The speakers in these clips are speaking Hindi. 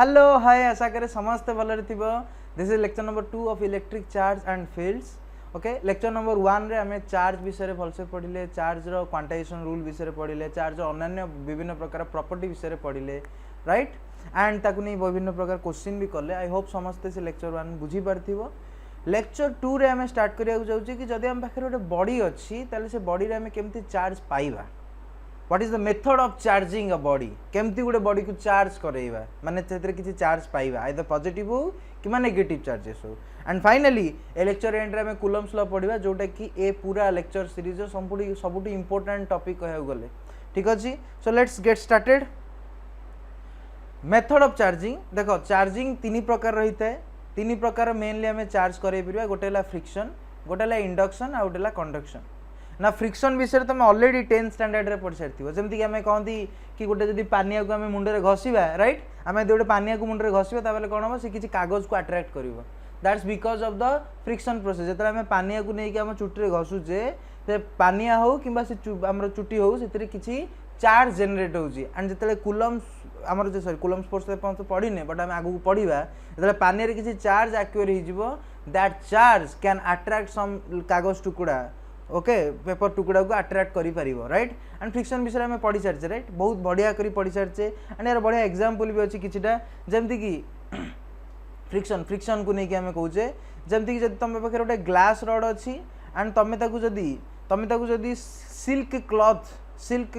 हेलो हाय आशा करे समस्ते भलरे थिबो। This is lecture number 2 of electric charge and fields. Okay, lecture number 1 रे हमें चार्ज विषय भलसे पढ़िले, चार्ज रो क्वांटाइजेशन रूल विषय पढ़िले, चार्ज अन्य विभिन्न प्रकार प्रॉपर्टी विषय पढ़िले, राइट। एंड ताकू नहीं विभिन्न प्रकार क्वेश्चन भी कले। आई होप समस्ते से लेक्चर 1 बुझी पारथिबो। लेक्चर 2 रे हमें स्टार्ट करिया जाउची कि जदि हम पाखरे गोटे बॉडी अछि ताले से बॉडी रे हमें केमती चार्ज पाइबा। What is the method of charging a body, केमती गोटे बॉडी को चार्ज करैबा माने तेरे किसी चार्ज पाइबा, आइदर पॉजिटिव हो कि नेगेटिव चार्जेस हो। And finally A lecture and रे हमें कूलम्स लॉ पढ़िबा, जोटा कि ए पूरा लेक्चर सीरीज सबुठ इंपोर्टेंट टॉपिक कहू गले। ठीक अछि, so let's get started. Method of charging देखो, चार्जिंग तीन प्रकार रही है। तीन प्रकार मेनली हमें चार्ज करे परिबा। गोटे है फ्रिक्शन, गोटे है इंडक्शन, आ गोटे है कंडक्शन। ना फ्रिक्शन विषय तुम ऑलरेडी 10th स्टैंडर्ड रे पढ़ सारी जमती कि आम कहती कि गोटे जब पानिया को आम मुंडे घसीबा, राइट, आम गोटे पानिया को मुंडे घसीबा ताले कौन हम सी किसी कागज को अट्राक्ट कर। That's because of the friction process. जो आम पानिया को लेकिन आम चुटी घसुचे, पानिया हो कि आम चुटी हो से किसी चार्ज जेनरेट होची। एंड जो कूलम्स आमर जो सॉरी कूलम्स फोर्स पढ़ीने, बट आम आगू पढ़ा जो पानी में किसी चार्ज एक्वायर हो, दैट चार्ज कैन अट्रैक्ट सम कागज टुकड़ा, ओके, पेपर टुकड़ा को अट्रैक्ट करि परिबो, राइट। एंड फ्रिक्शन विषय में पढ़ी सारी, राइट, बहुत बढ़िया करी पढ़ी सारी। एंड यार बढ़िया एग्जांपल भी अच्छी किछिटा, जमती कि फ्रिक्शन को लेकिन आम कहे जमती कि तुम पाखे गोटे ग्लास रड अच्छी एंड तुम जदि सिल्क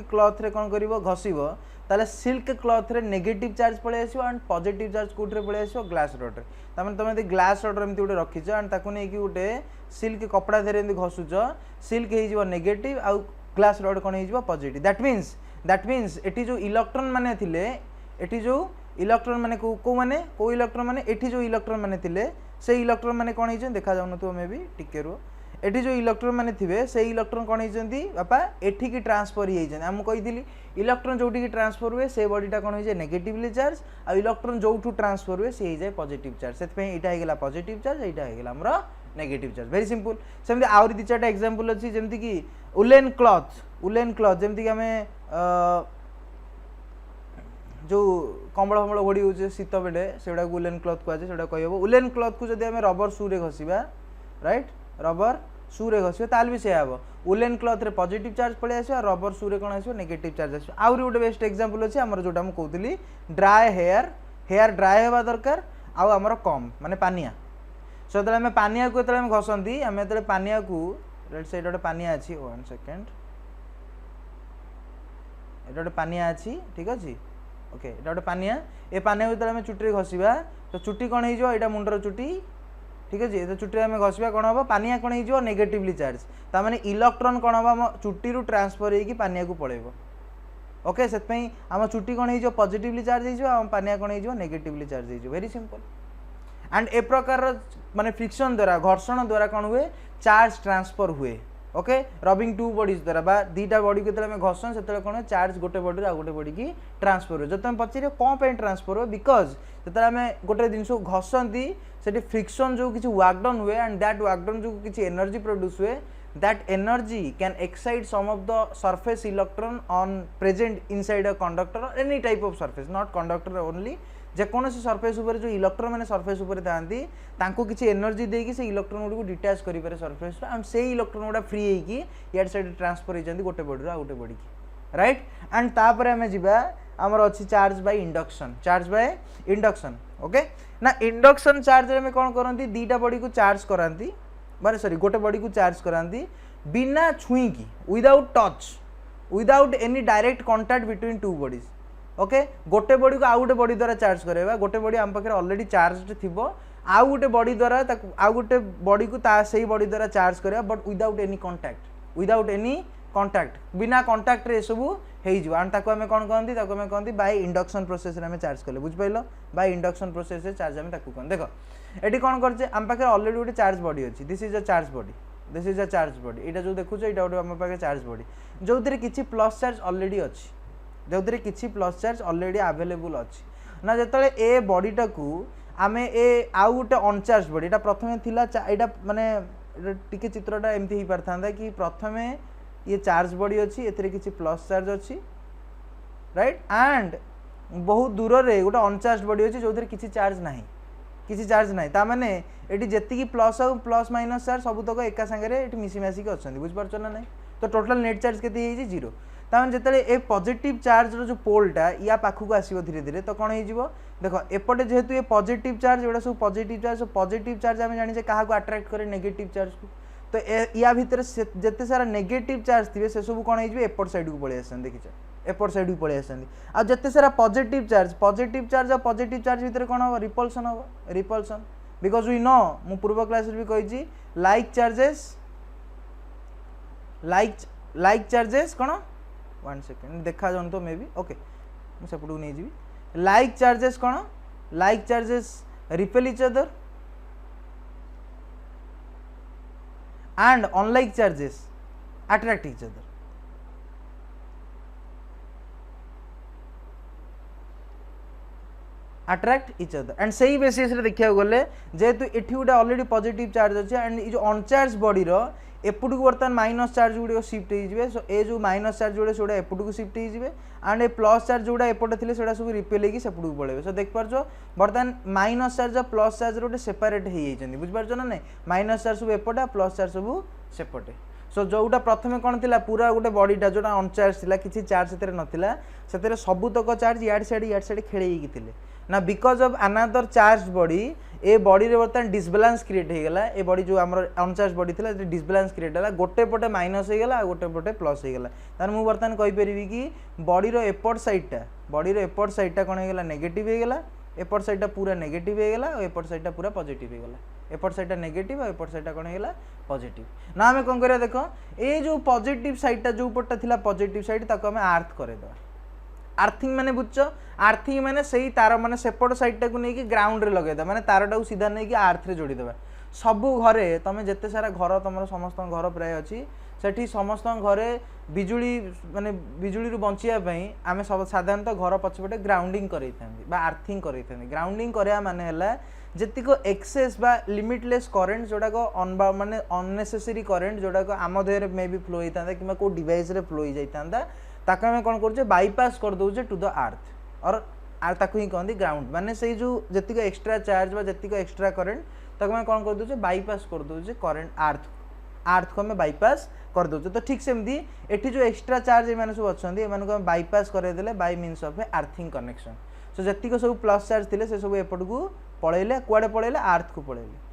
क्लॉथ रे कौन कर घसीब, ताले सिल्क क्लॉथ रे नेगेटिव चार्ज पड़े आसो एंड पॉजिटिव चार्ज कोठे पड़े आसो ग्लास रड रे। तमें तुम यदि ग्लास रड एमती गोटे रखीच एंड ताकू नहीं गोटे सिल्क कपड़ा धीरे एमती घसुच, सिल्क हो नेगेटिव आउ ग्लास रड कौन हो पॉजिटिव। दैट मीन्स एटी जो इलेक्ट्रॉन माने थिले, एटी जो इलेक्ट्रॉन माने को माने को इलेक्ट्रॉन माने एटी जो इलेक्ट्रॉन माने थिले से इलेक्ट्रॉन माने कौन हो देखा जाउन तो मे भी टिके रो। एटी जो इलेक्ट्रॉन माने थिबे से इलेक्ट्रॉन कौन होती बापा एठी की ट्रांसफर होती। आम कही इलेक्ट्रॉन जो ट्रांसफर हुए से बॉडीटा कौन हो जाए नेगेटिवली चार्ज, आ इलेक्ट्रॉन जो ट्रांसफर हुए से हो जाए पॉजिटिव चार्ज। से यहाँ पॉजिटिव चार्ज, यहाँ होगा नेगेटिव चार्ज। Very simple. सेमती आउरी दी चारटा एग्जांपल अच्छी, जमती कि उलेन क्लॉथ जमती कि आम जो कंबल फमल घोड़ी हो शीत बेले से उलेन क्लॉथ कहुए, से कही हम। उलेन क्लॉथ को जब रबर शू रे घसीबा, राइट, रबर शू रे घसीबा ताल भी से हम उलेन क्लॉथ रे पॉजिटिव चार्ज पड़े आसो, रबर शू रे कौन आसो नेगेटिव चार्ज आसो। आउरी गोटे बेस्ट एग्जांपल अच्छी आमर जोटा मुझे कहती ड्राए हेयर ड्राए होगा दरकार, आमर कम माने पानिया। सो जो आम पानिया को घसती, आम जो पानिया को से गोटे पानिया अच्छी, 1 सेकेंड, ये गोटे पानिया अच्छी, ठीक अच्छे, ओके, ये गोटे पानिया। ए पानिया को आम चुटी घसीबा तो चुटी कौन हो मुंडर चुटी, ठीक अच्छे, तो चुटी आम घसीबा कौन हम पानिया कौन हो नेगेटिवली चार्ज, तार इलेक्ट्रॉन कौन हम चुटी रू ट्रांसफर होगी पानिया को पड़ेब। ओके, से आम चुटी कौन हो पॉजिटिवली चार्ज हो, पानिया कौन हो नेगेटिवली चार्ज हो। Very simple. एंड ए प्रकार माने फ्रिक्शन द्वारा घर्षण द्वारा कौन हुए चार्ज ट्रांसफर हुए। ओके, रबिंग टू बॉडीज द्वारा बा दीटा बॉडी को घर्षण से कौन चार्ज गोटे बॉडी आ गोटे बॉडी की ट्रांसफर हुए। जो तुम पचार कौन पे ट्रांसफर हुए, बिकज जो आम गोटे जिन घसती से फ्रिक्शन जो किसी वर्कडन हुए एंड दैट वर्कडन जो किसी एनर्जी प्रोड्यूस हुए, that energy can excite some of the surface electron on present inside a conductor, any type of surface, not conductor only, जेकोसी सरफेस उपर जो इलेक्ट्रॉन मैंने सरफेस उपर था किसी एनर्जी देकी से इलेक्ट्रॉन गुड़ी को डिटाच करें सरफेस एंड से इलेक्ट्रॉन गुड़ा फ्री होगी यार साइड ट्रांसफर होती गोटे बॉडी आ गोटे बॉडी की, राइट। एंड तापर आम जा आमर अच्छी चार्ज बाय इंडक्शन। ओके ना, इंडक्शन चार्ज में कौन करती दीटा बॉडी को चार्ज कराती, माने सॉरी गोटे बॉडी को चार्ज कराती बिना छुई की, without touch, without any direct contact between two bodies. Okay, गोटे बॉडी को आउ गोटे बॉडी द्वारा चार्ज करवा, गोटे बॉडी आम पाखे ऑलरेडी चार्ज थी, आउ गोटे बॉडी द्वारा आउ गोटे बॉडी को से बॉडी द्वारा चार्ज करवा, बट विदाउट एनी कांटेक्ट, बिना कांटेक्ट रे सब हो आम कौन कहती बाय इंडक्शन प्रोसेस रे चार्ज कले, बुझिपाल, बाय इंडक्शन प्रोसेस रे चार्ज आम कहते। देख ये कौन कर आम पाखे ऑलरेडी गोटे चार्ज बॉडी अच्छी, this is a charge body, यहाँ जो देखुच ये गोटे आम पाखे चार्ज बॉडी जो किसी प्लस चार्ज ऑलरेडी अच्छी, जो किसी प्लस चार्ज ऑलरेडी अवेलेबल अच्छी ना। जो ए बॉडीटा को आम ए आउ गोटे अनचार्ज बॉडी, यहाँ प्रथम थिला यहाँ माने टिके चित्रटा एमती हो पार था कि प्रथम ये चार्ज बॉडी अच्छी, ए किसी प्लस चार्ज अच्छी, राइट, एंड बहुत दूर रे गोटे अनचार्ज बॉडी अच्छे जो किसी चार्ज नहीं किसी चार्ज नहीं ताने ये जी प्लस आउ प्लस माइनस चार्ज सबूतक एका सागर मिसी मासिक अच्छा बुझीपार ना नहीं तो टोटल नेट चार्ज के जीरो ताने जिते ए पॉजिटिव चार्ज जो पोलटा या पाखक आसो धीरे धीरे तो कौन हो देख एपटे जेहेतु ये पॉजिटिव चार्ज एटा सब पॉजिटिव चार्ज आम जाने क्या अट्राक्ट करे नेगेटिव चार्ज को तो या भितर जिते सारा नेगेटिव चार्ज थे से सब कौन हो एपट साइड को पलि आस देखिए एपट साइड को पलि आसती आ जिते सारा पॉजिटिव चार्ज और पॉजिटिव चार्ज भितर कौन हम रिपल्सन हम रिपल्सन बिकज वी नो मु पूर्व क्लास भी कही लाइक चार्जेस कौन 1 सेकेंड देखा जाऊँ तो मे बी ओके मुझे नहीं जी लाइक चार्जेस कौन like charges repel each other and unlike charges attract each other and सही बेसिस रे देखिया गले जेहेतु एठी गोटे ऑलरेडी पॉजिटिव चार्ज अच्छे एंड ये जो अनचार्ज बॉडी रो एपट को बर्तमान माइनस चार्ज गुड़ शिफ्ट हो सो ए जो माइनस चार्ज गुड़ा से एपट को शिफ्ट हो एंड ए प्लस चार्ज जोड़ा एपटे थे सब रिपेल होगी सेपट को पड़े सो देख पार्छ बर्तमान माइनस चार्ज और प्लस चार्ज गोटे सेपरेट हो बुझीपार ना नहीं माइनस चार्ज सब एपटे प्लस चार्ज सब सेपटे सो जोटा प्रथम कौन थी पूरा गोटे बॉडीटा जो अनचार्ज थी किसी चार्ज से नाला से सबूतक चार्ज याड साइड खेल थे ना because of another charge body a body रे बर्तमान डिसबालांस क्रिएट हो गला ए बॉडी जो हमर अनचार्ज बॉडी थिला डिसबालांस क्रिएट होला गोटे पटे माइनस हो गला गोटे पटे प्लस हो गला तार मु बर्तमान कहि परिबी कि बॉडी रो एपट साइडटा कोन हो गला नेगेटिव हो गला एपट साइडटा पूरा नेगेटिव हो गला और एपट साइडटा पूरा पॉजिटिव हो गला एपट साइडटा नेगेटिव और एपट साइडटा कोन हो गला पॉजिटिव ना हमें कोन करिया देखो ए जो पॉजिटिव साइडटा जो पट्टा थिला पॉजिटिव साइड ताको हमें अर्थ करे दो आर्थिंग माने बुझ आर्थिंग माने सही तार माने सेपट साइडटा को नहीं कि ग्राउंड रे लगेदा माने तारटा को सीधा नहीं कि अर्थ रे जोड़ी देबा सबु घरे तमे जत्ते सारा घर तुम समस्त घर प्राय अच्छी सेठी समस्त घरे बिजुली माने बिजुली रु बंचिया पई आमे सब साधारणतः घर पछपटे ग्राउंडिंग करई थांती बा आर्थिंग करई थांती ग्राउंडिंग करया माने हला जेतिको एक्सेस बा लिमिटलेस करंट जोडा को माने अननेसेसरी करंट जोडा को आम देह मे बी फ्लो होइतांदा किबा को डिवाइस रे फ्लो होई जाइतांदा ताका हमें कौन कर बाईपास कर दौचे टू द अर्थ और ताकू ही कहते ग्राउंड माने से जो जी एक्सट्रा चार्ज जी एक्सट्रा करेन्ट ताको हमें कौन कर दौचे बाईपास कर दौचे करेन्ट अर्थ को हमें बाईपास कर दौचे तो ठीक सेमती एठी जो एक्सट्रा चार्ज ये सब अच्छा ये बाईपास करदेले by means of a earthing connection so जी सब प्लस चार्ज थे सब एपट को पलैले कुआडे पलैले अर्थ को पलैले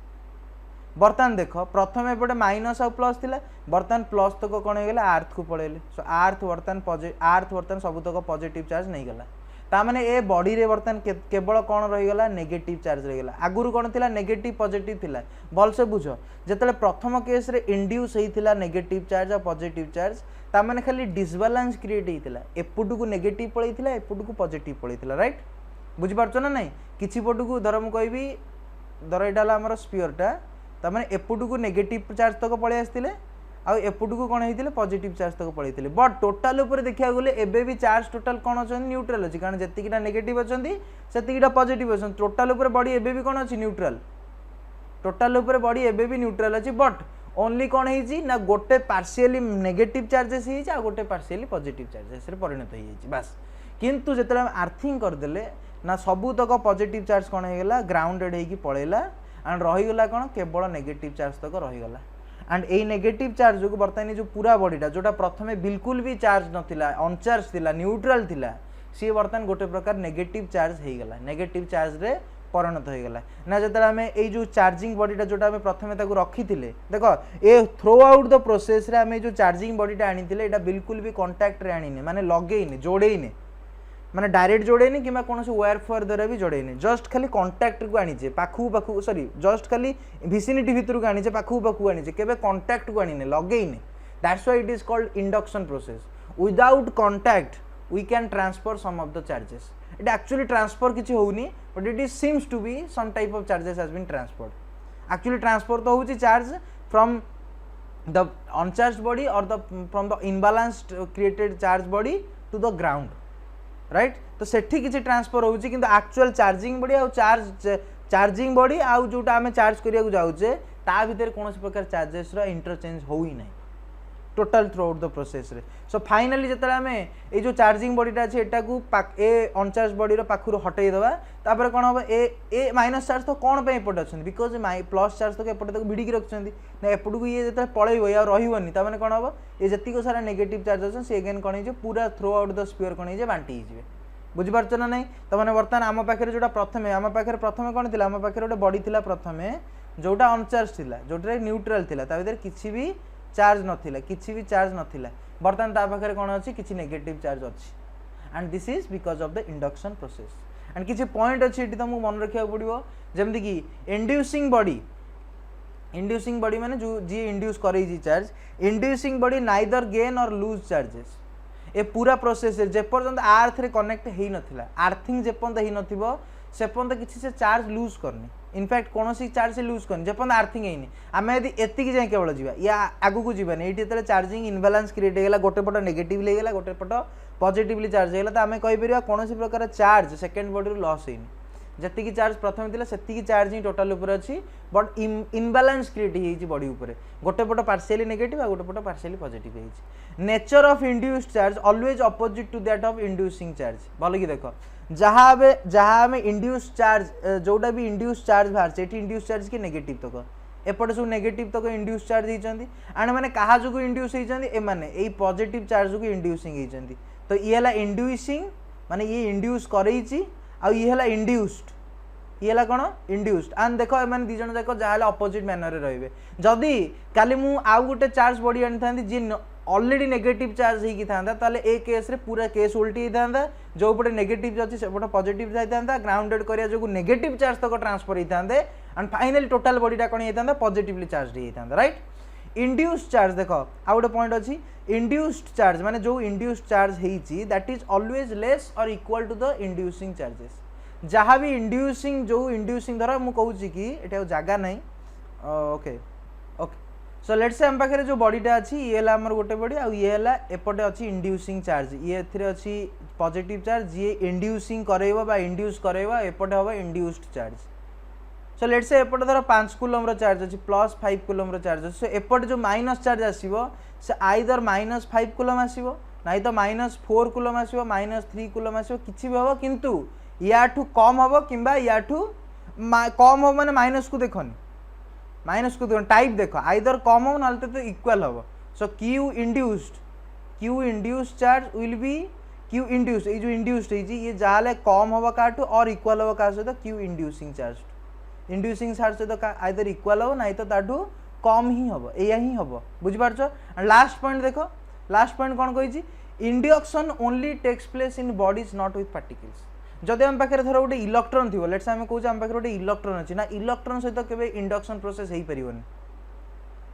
बर्तमान देख प्रथम एपटे माइनस आउ प्लस थिला बर्तमान प्लस तक कौन हो गला अर्थ को पलैले सो अर्थ बर्तमान सबुतक पॉजिटिव चार्ज नहीं गला तामाने ए बॉडी रे बर्तमान केवल कौन रहीगला नेगेटिव चार्ज रहीगला आगुरु कौन थिला नेगेटिव पॉजिटिव थिला भल से बुझ जेतले प्रथम केस रे इंड्यूस होइथिला नेगेटिव चार्ज और पॉजिटिव चार्ज तामाने खाली डिसबालांस क्रिएट होइथिला एपुटु को नेगेटिव पळैथिला एपुटु को पॉजिटिव पळैथिला राइट बुझि पारछो ना नहीं किछि पटु को धर मु कहबी धर एटाला हमर स्फीयरटा तामाने एपुटु को नेगेटिव चार्ज तक पळै आस्थिले आ एपुटु को कोन हेतिले पॉजिटिव चार्ज तक पळैथिले बट टोटल ऊपर देखिया गले एबे भी चार्ज टोटल कोन अछन न्यूट्रल अछि कारण जतिकिटा नेगेटिव अछंती सेतिकिटा पॉजिटिव अछन टोटल ऊपर बॉडी एबे भी कोन अछि न्यूट्रल टोटल ऊपर बॉडी एबे भी न्यूट्रल अछि बट ओनली कोन हेछि ना गोटे पार्शियली नेगेटिव चार्जेस हेछि आ गोटे पार्शियली पॉजिटिव चार्जेस रे परिणत होई हेछि बस किंतु जेतले हम अर्थिंग कर देले ना सबु तक पॉजिटिव चार्ज कोन हे गेला ग्राउंडेड हेकि पळेला एंड रही गला कोन केवल नेगेटिव चार्ज तक रही गला एंड ए नेगेटिव चार्ज जो बर्तमान जो पूरा बॉडीटा जोटा प्रथमे बिल्कुल भी चार्ज नथिला अनचार्ज थिला न्यूट्रल थिला सी बर्तमान गोटे प्रकार नेगेटिव चार्ज हे गला नेगेटिव चार्ज रे परिणत हो गला ना जतले हमें ए जो चार्जिंग बॉडीटा जोटा हमें प्रथमे ताकू रखी थिले देखो A through out the process रे हमें जो चार्जिंग बॉडीटा आनी थिले एटा बिल्कुल भी कांटेक्ट रे आनीने माने लगेइने जोड़ेइने माने डायरेक्ट जोड़ेनी कि कौन से वायर फायर द्वारा भी जोड़ेनी जस्ट खाली कांटेक्ट को आनीचे पाखु पाखु सॉरी जस्ट खाली विसिनिटी भितर को आनीचे पाखु पाखु आनीचे केबे कांटेक्ट को आनीने लगेइने that's why it is called induction process without contact we can transfer some of the charges it actually transfer किछि होउनी but it is seems to be some type of charges has been transferred actually transfer तो होउची charge from the uncharged body और the from the imbalanced created charge body to the ground right तो सेठी किसी ट्रांसफर होउची किंतु एक्चुअल चार्जिंग बॉडी और चार्जिंग बॉडी आउ जोटा हमें चार्ज करिया को जाउचे ता भीतर कोनोसी प्रकार चार्जेस रो इंटरचेंज होई नै total throughout the process रे। सो फाइनली जतले हमें ए जो चार्जिंग बॉडीटा अछि एटा को ए अनचार्ज बॉडी रो पाखुर हटै देबा तापर कोन हो ए माइनस चार्ज तो कोन पे एपट अछन बिकॉज प्लस चार्ज तो एपट तक भिडी की रखछंती ना एपट को ये जतले पळैबो या रहिबोनी ता माने कोन हो ए जति को सारा नेगेटिव चार्ज अछन से अगेन कोन जे पूरा थ्रू आउट द स्फीयर कोन जे बांटी हिजबे बुझी पारछ ना नहीं। तो माने वर्तमान आम पाखरे जोटा प्रथमे आम पाखरे प्रथमे कोन थिला आम पाखरे गोटे बॉडी थिला प्रथमे जोटा अनचार्ज थिला जोटा न्यूट्रल थिला ता भीतर किछि भी चार्ज नथिला किछि भी चार्ज नथिला वर्तमान ता पाखरे कोन अछि किछि नेगेटिव चार्ज अछि and this is because of the induction process and किछि पॉइंट अछि एटी तुमको मन रखिया पड़िबो जेमति कि इंड्यूसिंग बॉडी माने जो जी इंड्यूस करै जी charge inducing body neither gain और लूज चार्जेस ए पूरा प्रोसेस जेपर्यंत आर्थ रे कनेक्ट हेई नथिला आर्थिंग जेपर्यंत हेई नथिबो से पर्यंत किछि से चार्ज लूज करनी इनफैक्ट कौन सी चार्ज से लूज करनी जेपर्यंत आर्थिंग हेनी आम यदि एतिक जाए केवल जीवा या आगु को जीवानी ये जो चार्जिंग इनबालांस क्रिएट होगा गोटे पट नेगेटिवली होगा गोटे पट पॉजिटिवली चार्ज होगा तो आम कहीपर कौन प्रकार चार्ज सेकेंड बॉडी लॉस होनी जी चार्ज प्रथम थी से चार्ज ही टोटाल उपर अच्छी बट इनबालांस क्रिएट होती बॉडी उपर गोटे पट पार्शियली नेगेटिव गोटे पट पार्शियली पॉजिटिव होती nature of induced charge always opposite to that of inducing charge भल कि देख जहाँ इंड्यूस चार्ज जोटा भी इंड्यूस चार्ज बाहर से इंड्यूस चार्ज की नेगेटिव तक एपटे सब नेगेटिव तक इंड्यूस चार्ज होती एंड मैंने क्या जो इंड्यूस होती पॉजिटिव चार्ज को इंड्यूसिंग होती तो ये है इंड्यूसिंग माने ये इंड्यूस करई ये है इंड्यूस्ड ये है कौन इंड्यूस्ड एंड देख एम दी जन जाक जहाँ अपोजिट मैनर रे जदि काली मु आउ गोटे चार्ज बॉडी आनी था जी ऑलरेडी नेगेटिव चार्ज होगी था ए केस रे पूरा केस उल्टी होता जो पटे नेगेटिव अच्छी से पॉजिटिव जाता ग्राउंडेड करिया जो नेगेटिव चार्ज तक ट्रांसफर होते एंड फाइनली टोटाल बॉडीटा कौन होता पॉजिटिवली चार्ज होता राइट। इंड्यूस्ड चार्ज देख आउ गोटे पॉइंट अच्छी इंड्यूस्ड चार्ज माने जो इंड्यूस्ड चार्ज होती दैट इज ऑलवेज लेस और equal to the inducing charges जहाँ भी इंड्यूसिंग जो इंड्यूसिंग धर मुझे कहूँ कि ये जगह नहीं okay okay so let's say आम पाखे जो बॉडीटा अच्छी ये है आमर गोटे बॉडी आउ ये है एपटे अच्छी इंड्यूसिंग चार्ज ये अच्छी पॉजिटिव चार्ज ये इंड्यूसिंग करेबो बा इंड्यूस करेबो एपटे हम induced charge. So let's say एपटे धर 5 कूलम चार्ज अच्छी प्लस 5 कूलम चार्ज अच्छी सो एपटे जो माइनस चार्ज आसो से आइदर -5 कूलम आसो ना तो -4 कूलम आसो -3 कूलम आसो किसी भी हम किंतु याठू कम हम कि याठू कम हम माने माइनस को देखनी माइनस को देखो टाइप देख आइदर कम हो ना तो इक्वल हम so q induced charge will be q induced ये जो इंड्यूस्ड ये जहाँ कम हम क्या और इक्वल हम क्या सहित क्यू इंड्यूसिंग चार्ज सहित आइदर इक्वल हम ना तो कम ही हम या ही हम बुझीपार। लास्ट पॉइंट देख लास्ट पॉइंट कौन कही induction only takes place in bodies not with particles जदि आम पाखे धर गोटे इलेक्ट्रॉन थी लेट्स आम कहे आम पाखे गोटे इलेक्ट्रॉन अच्छी ना इलेक्ट्रॉन सहित केवे इंडक्शन प्रोसेस हो पारन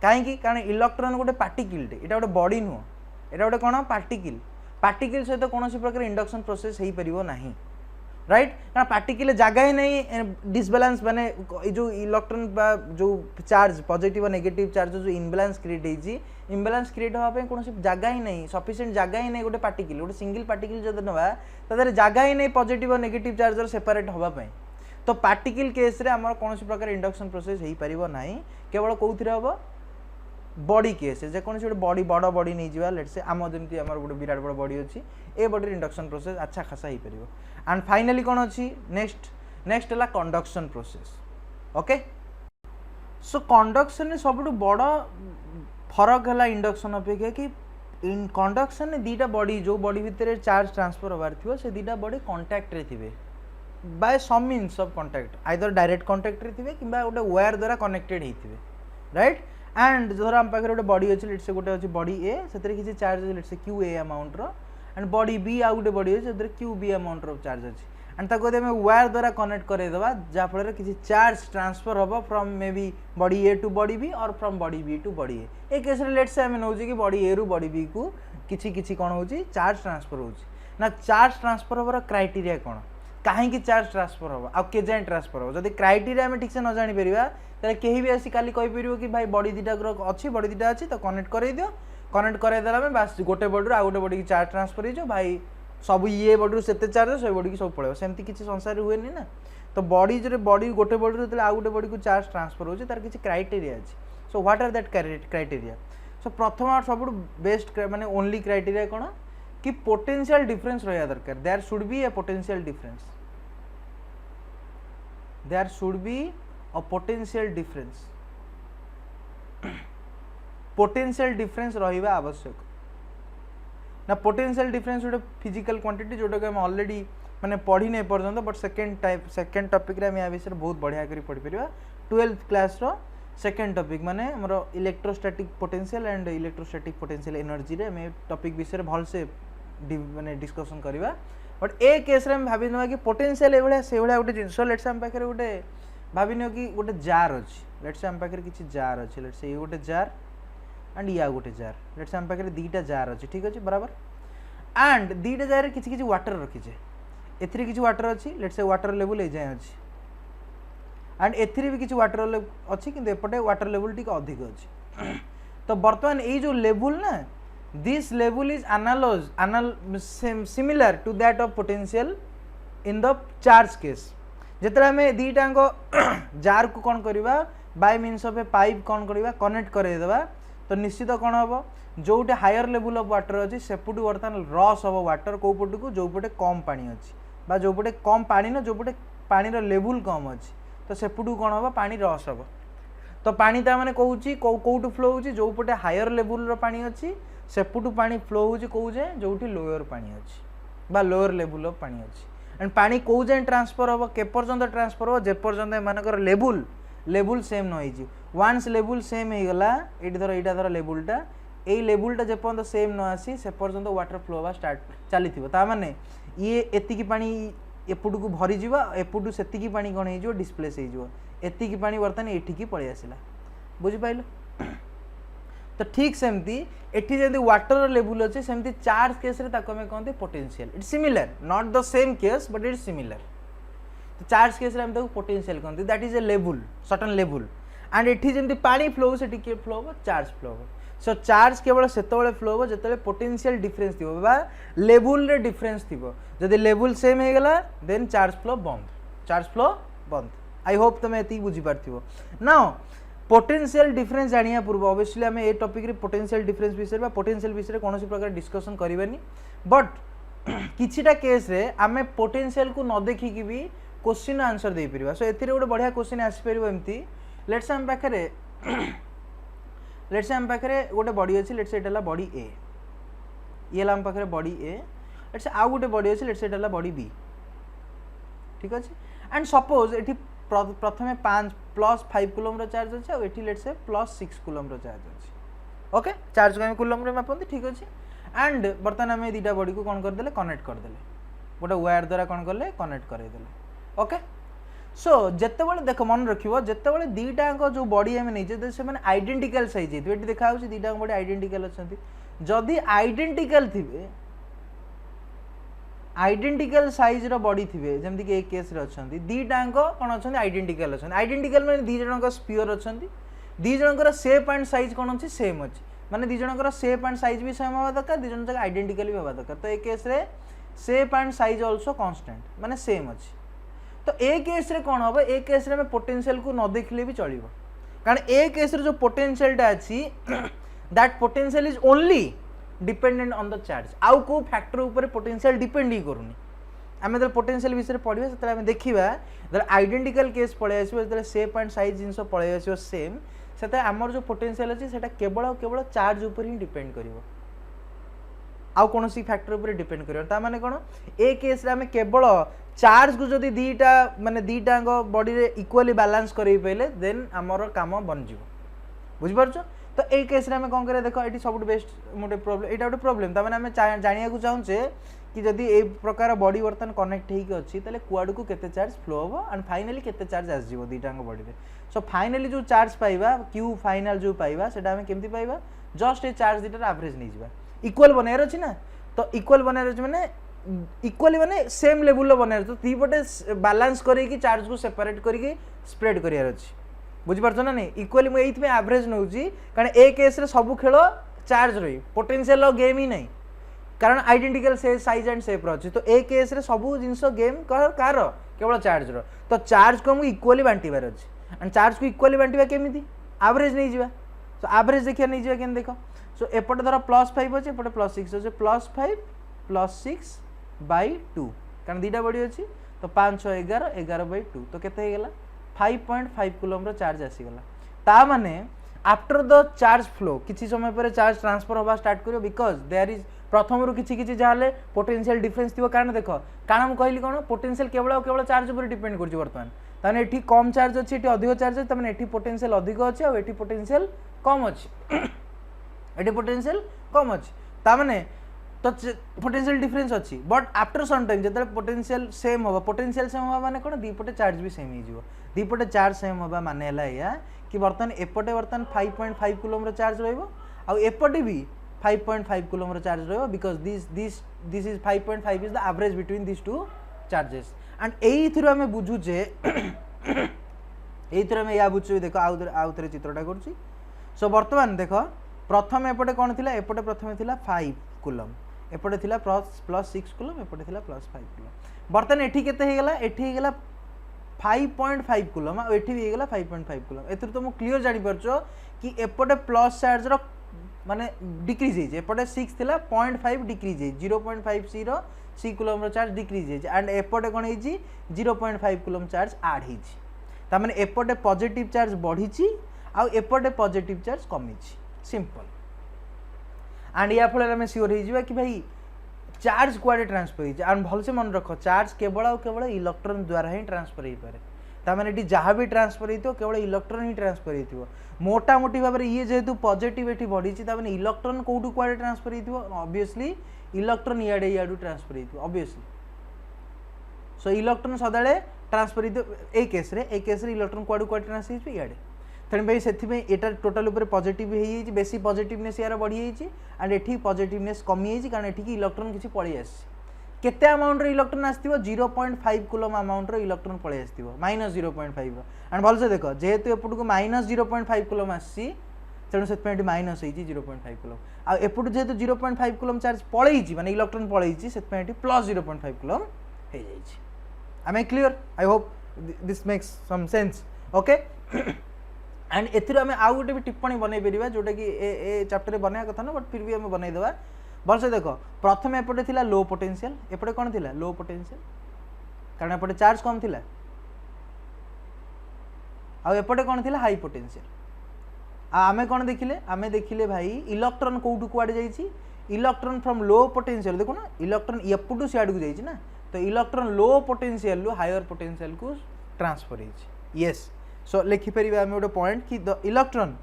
कहीं कारण इलेक्ट्रॉन गोटे पार्टिकलटे यहाँ गोटे बॉडी नुह यहाँ गोटे कौन पार्टिकल सहित कौन प्रकार इंडक्शन प्रोसेस हो पार ना राइट कारण पार्टिकल जगह ही नहीं डिसबालांस माने जो इलेक्ट्रॉन जो चार्ज पॉजिटिव और नेगेटिव चार्ज जो इनबालांस क्रिएट होती इनबालांस क्रिएट होगा कौन जगह ही नहीं सफिशिएंट जगह ही नहीं गोटे पार्टिकल गोटे सिंगल पार्टिकल जो ना तादेह जगह ही नहीं पॉजिटिव और नेगेटिव चार्जर सेपरेट होगापाई तो पार्टिकल केस रे आमर कौन प्रकार इंडक्शन प्रोसेस हो पार ना केवल कौन हम बॉडी केस जेको गोटे बॉडी बड़ बॉडी नहीं जावा लेट से आम जमी आम गोटे विराट बड़ बॉडी अच्छी ए बॉडी इंडक्शन प्रोसेस अच्छा खासा हो पार एंड फाइनली कौन अच्छी नेक्स्ट है conduction process okay. So conduction सब बड़ फरक है इंडक्शन अपेक्षा कि कंडक्शन दीटा बॉडी जो बॉडी भितर चार्ज ट्रांसफर होबार थी से दीटा बॉडी कांटेक्ट रे थिबे by some means of contact either direct contact रे थिबे किंबा गोटे वायर द्वारा कनेक्टेड होइथिबे राइट एंड धर आम पाखे गोटे बॉडी अच्छे लेट्स से गोटे अच्छी बॉडी ए से किसी charge let's say q A amount and body B आउ गोटे बॉडी अच्छे क्यू बी अमाउंट चार्ज अच्छी एंड ताको आम वायर द्वारा कनेक्ट करदेवा जहाँफल किसी चार्ज ट्रांसफर हम from may be body A to body B और from body B to body A case let's say आम नौ कि बॉडी ए रु बॉडी बी को किसी कौन हो चार्ज ट्रांसफर हो चार्ज ट्रांसफर हबार क्राइटेरिया कौन कहीं चार्ज ट्रांसफर हम आउ के जाए ट्रांसफर हम जब क्राइटेरिया आम ठीक से न जापर तेल कहीं भी आसी काली कहीपर कि भाई बॉडी दीटा अच्छी बॉडी दीटा अच्छी तो कनेक्ट कर दियो कनेक्ट कराइदेला बास गोटे बॉडी आउ गोटे बॉडी की चार्ज ट्रांसफर हो भाई सब ये बॉडी से चार्ज से बॉडी की सब पड़े सेमती किसी संसार हुए ना तो बॉडी जो बॉडी गोटे बॉडी जो आउ गोटे बॉडी को चार्ज ट्रांसफर हो तार किसी क्राइटेरिया अच्छी so what are that criteria so प्रथम और सब बेस्ट माने ओनली क्राइटेरिया कौन कि पोटेंशियल डिफरेंस रहा दरकार there should be a potential difference there should be a potential difference potential difference रहिबा आवश्यक ना पोटेंशियल डिफरेंस गोटे फिजिकल क्वांटिटी जोटा कि हम ऑलरेडी माने पढ़ी नहीं पर्यंत बट सेकेंड टॉपिक रे हम या विषय बहुत बढ़िया करी पढ़ी परिबा 12th क्लास रो सेकेंड टॉपिक माने हमरो electrostatic potential and electrostatic potential energy रे हम टॉपिक विषय भल से माने डिस्कशन करबा बट ए केस रे हम भाबी नवा कि पोटेंशियल एवढा से एवढा गोटे जिंस लेट्स हम पाखरे गोटे भाबी न कि गोटे जार अछि लेट्स हम पाखरे किछि जार अछि लेट्स ए गोटे जार एंड या गोटे जार लेट्स हम पाखरे दीटा जार अछि ठीक अछि बराबर एंड दीटा जार रे किछि किछि वाटर रखिजे एथरे किछि वाटर अछि let's say water level A जाय अछि एंड एथरे भी किछि वाटर लेवल अछि किंतु एपटे वाटर लेवल टिक अधिक अछि तो वर्तमान ए जो लेवल ना this level is similar to that of potential in the charge case जेतरा हमें दीटा जार को कौन करवा by means of a pipe कौन करवा कनेक्ट करे देबा तो निश्चित कौन हम जोटे हायर लेवल ऑफ वाटर अच्छी सेपटू बर्तमान रस हम वाटर कौ पट को जो पटे कम पानी अच्छी बा जो पटे कम पानी न जो पटे पानी लेवल कम अच्छी तो सेपटू कौन हम पानी रस हम तो पानी ता माने कहूँ कौटू फ्लो हो जो पटे हायर लेवल पानी अच्छी सेपटू पानी फ्लो हो कौ जाए जो लोअर पानी अच्छी बा लोअर लेवल ऑफ पानी अच्छी एंड पानी कौ जाए ट्रांसफर हम के पर्यंत ट्रांसफर हम जेपर्यंत एमानकर लेवल सेम न हो वन्स लेवल सेम हो गला ये धर यहाँ धर लेवलटा ये लेवलटा जेपर्यंत सेम न आसी से पर्यंत वाटर फ्लो हवा स्टार्ट चली माने ये एतिकी पानी एपटू को भरी जीवा एपटू सेतिकी पानी कौन हो डिस्प्लेस हो एतिकी पानी बर्तमान एठिकी पळै आसिला बुझी पाइल तो ठीक सेमती एठी जदी वाटर लेवल अच्छे सेमती चार्ज केस रे ताको हमें कहते potential it's similar not the same case but it's similar तो चार्ज केस रे हम ताको पोटेंशियल कहते that is a level certain level and एठी जदी पानी फ्लो से टिके फ्लो हो चार्ज फ्लो हो सो चार्ज केवल सेतबेले फ्लो हो जतबेले पोटेंशियल डिफरेंस थिबो बा लेवल रे डिफरेंस थिबो जदी लेवल सेम हे गेला देन चार्ज फ्लो बंद आई होप तुम एती बुझी पारथिबो नाउ पोटेंशियल डिफरेंस जानिया पूर्व ऑब्वियसली हमें ए टॉपिक रे पोटेंशियल डिफरेंस विषय बा पोटेंशियल विषय कौन प्रकार डिस्कशन करबानी बट किछिटा केस रे आमे पोटेंशियल को न देखि कि भी क्वेश्चन आंसर दे परिबा सो एथिरे गोटे बढ़िया क्वेश्चन आसी परिबो एम्ति लेट्स हम पाखरे गोटे बॉडी अच्छी लेट्स एटा बॉडी ए ये हम पाखरे बॉडी ए लेट्स आउ गोटे बॉडी अच्छी लेट्स एटा बॉडी बी ठीक अच्छे एंड सपोज एठी प्रथमे 5 + 5 कूलम चार्ज अच्छे और एठी लेट्स +6 कूलम चार्ज अच्छे ओके चार्ज को कूलम रे मापंती ठीक अच्छे एंड बर्तमान आम दीटा बॉडी को कौन करदे कनेक्ट करदे गोटे वायर द्वारा कौन कले कनेक्ट करदे ओके सो जितेबाला देख मन रखियो जितेबाला दीटा जो बॉडी आम नहीं से मैंने आइडेंटिकल साइज ये देखा दीटा बॉडी आइडेंटिकल अच्छा जदि आइडेंटिकल थे आइडेंटिकल साइज रो बॉडी थे जमती कि एक केस रे अच्छा दीटा कौन अच्छा आइडेंटिकल अच्छा आइडेंटिकल मैंने दी जन स्पीयर अच्छा दी जनकर शेप एंड साइज कौन अच्छी सेम अच्छी माने दी जनकर शेप एंड साइज भी सेम हवा दरकार दी जन आइडेंटिकल भी हवा दरकार तो एक केस रे shape and size also constant माने सेम अच्छी तो ए केस रे कौन हम ए केस रे पोटेंशियल को न देखले भी चलिबो कारण ए केस रे जो पोटेंशियलटा अच्छी that potential is only dependent on the charge आउ को फैक्टर ऊपर पोटेंशियल डिपेंड ही करूनी आम जो पोटेंशियल विषय पढ़ा से आम देखा आइडेंटिकल केस पलि आसो शेप एंड साइज जिन पलि आसो सेम से आमर जो पोटेंशियल अच्छी से केवल चार्ज ऊपर ही डिपेंड कर आउ कौन फैक्टर ऊपर डिपेंड कर माने कौन ए केस आम केवल चार्ज को जदि दीटा माने दीटा बॉडी रे इक्वली बैलेंस करें पाइले देन आमर काम बन जीव बुझिपार तो ये केस रे कौन करें देख ये सब बेस्ट गोटे प्रोब्लेम यहाँ गोटे प्रोब्लेम तमें आम जाना चाहूचे कि जदि ए प्रकार बॉडी बर्तमान कनेक्ट होगी तेल कुआड़ को केते चार्ज फ्लो हम एंड फाइनाली केते चार्ज आसो दीटा बॉडी में सो फाइनाली जो चार्ज पाइबा क्यू फाइनाल जो पाइबा से केमती पाइबा जस्ट ये चार्ज दीटार एवरेज नहीं जावा इक्वल बनार अच्छी ना तो इक्वल बनार अच्छे मैंने इक्वली माने सेम लेवल बनार तो दीपटे बालांस करके चार्ज को सेपरेट करके स्प्रेड करार अच्छी बुझीपार ना नहीं इक्वली मुझे एवरेज नौ कारण ए केस रे सब खेल चार्ज रही पोटेंशियल गेम ही नहीं कारण आइडेंटिकल से साइज एंड शेप अच्छी तो ए केस रे सब जिनस गेम कार केवल चार्ज रो तो चार्ज को हमको इक्वली बांटार अच्छी एंड चार्ज को इक्वली बांटा केमी एवरेज नहीं जावा तो एवरेज देखिए नहीं जावा केन देख सो एपटे धर +5 अच्छे एपटे +6 अच्छे +5 +6 बाई 2 कारण दुटा बॉडी अच्छी तो 5 6 11 11/2 तो केते गला 5.5 कूलम चार्ज आसीगला ता माने आफ्टर द चार्ज फ्लो किसी समय पर चार्ज ट्रांसफर होगा स्टार्ट करियो बिकॉज देयर इज प्रथम किसी किसी जहाँ पोटेंशियल डिफरेंस थी कारण देख कारण मुझे कहली कौन पोटेंशियल केवल चार्ज उपर डिपेंड कर बर्तमान ताने एठी कम चार्ज अच्छी एठी अधिक चार्ज अच्छी ताने एठी पोटेंशियल अधिक अच्छी और एठी पोटेंशियल कम अच्छी एठी पोटेंशियल कम अच्छी ताने तो पोटेंशियल डिफरेंस अच्छी बट आफ्टर सम टाइम जो पोटेंशियल सेम होगा पोटेंशियल सेम होगा माने कौन दीपटे चार्ज भी सेम हो दीपटे चार्ज सेम होगा माने या कि बर्तमान एपटे बर्तमान 5.5 कूलम चार्ज रहिबो आ एपटे भी 5.5 कूलम चार्ज रहिबो because this is 5.5 is the average between this two charges and AE through हमें बुझू जे एई थ्रू हमें या बुझू देखो आउ थरे चित्रटा करछि सो बर्तमान देखो प्रथम एपटे कोन थिला एपटे प्रथमे थिला 5 कूलम एपटे थिला +6 कूलम एपटे थिला +5 कूलम बर्तमान एठी केते हे गेला एठी हे गेला 5.5 कूलम और एठी भी गला 5.5 कूलम एथुर तो मु क्लियर जानि परछो कि एपटे प्लस चार्ज रो माने डिक्रीज हे एपटे 6 थिला 0.5 डिक्रीज हे 0.50 सी कूलम रो चार्ज डिक्रीज हे एंड एपटे कोन हे जी 0.5 कूलम चार्ज ऐड हे जी ता माने एपटे पॉजिटिव चार्ज बढ़ी ची आ एपटे पॉजिटिव चार्ज कमी ची सिंपल एंड या फल हमें सियोर हो जावा कि भाई चार्ज कुआडे ट्रांसफर हो एंड भल से मन रख चार्ज केवल और केवल इलेक्ट्रॉन द्वारा ही ट्रांसफर हो पाए ताने ये जहाँ भी ट्रांसफर हो केवल इलेक्ट्रॉन ही ट्रांसफर हो मोटा मोटी भाव में ये जेहेतु पॉजिटिव ये बढ़ी ताने इलेक्ट्रॉन कौटू कुआडे ट्रांसफर हो ऑब्वियसली इलेक्ट्रॉन इयाडे इयाडू ट्रांसफर हो ऑब्वियसली सो इलेक्ट्रॉन सदाले ट्रांसफर हो ए केस रे इलेक्ट्रॉन कुआडू कुआडे ट्रांसफर हो इयाडे तेणु भाई से टोटाल उपर पॉजिटिव हो बेसी पॉजिटिवनेस यार बढ़ी एंड एठी पॉजिटिवनेस कमी कारण एठी इलेक्ट्रॉन किसी पलि आसी केते अमाउंट रो इलेक्ट्रॉन आसथिबो 0.5 कूलम अमाउंट रो इलेक्ट्रॉन पलि आसथिबो -0.5 रो एंड भल से देख जेहेतु एपटू को -0.5 कूलम आसी तेणु से माइनस हो 0.5 कूलम आ एपटू जेहेतु 0.5 कूलम चार्ज पलि माने इलेक्ट्रॉन पलि से +0.5 कूलम हो जाई I am clear I hope this makes some sense okay and एथि आम आउ गोटे भी टिप्पणी बनई पार जोटा कि ए चैप्टर बनाया कथा ना बट फिर भी आम बनईदेवा भल से देख प्रथम एपटे थिला लो पोटेंशियल एपटे कौन थिला लो पोटेंशियल कारण एपटे चार्ज कम थिला आ एपटे कौन थिला हाई पोटेंशियल आमे कौन देखिले आमे देखिले भाई इलेक्ट्रॉन कौटू कुआडे जाइछि इलेक्ट्रॉन फ्रॉम लो पोटेंशियल देखो ना इलेक्ट्रॉन एपटू सियाड को जाइछि ना तो इलेक्ट्रॉन लो पोटेंशियल लो हायर पोटेंशियल को ट्रांसफर होइछि यस सो लिखि परिबा आमे गोटे पॉइंट कि the electron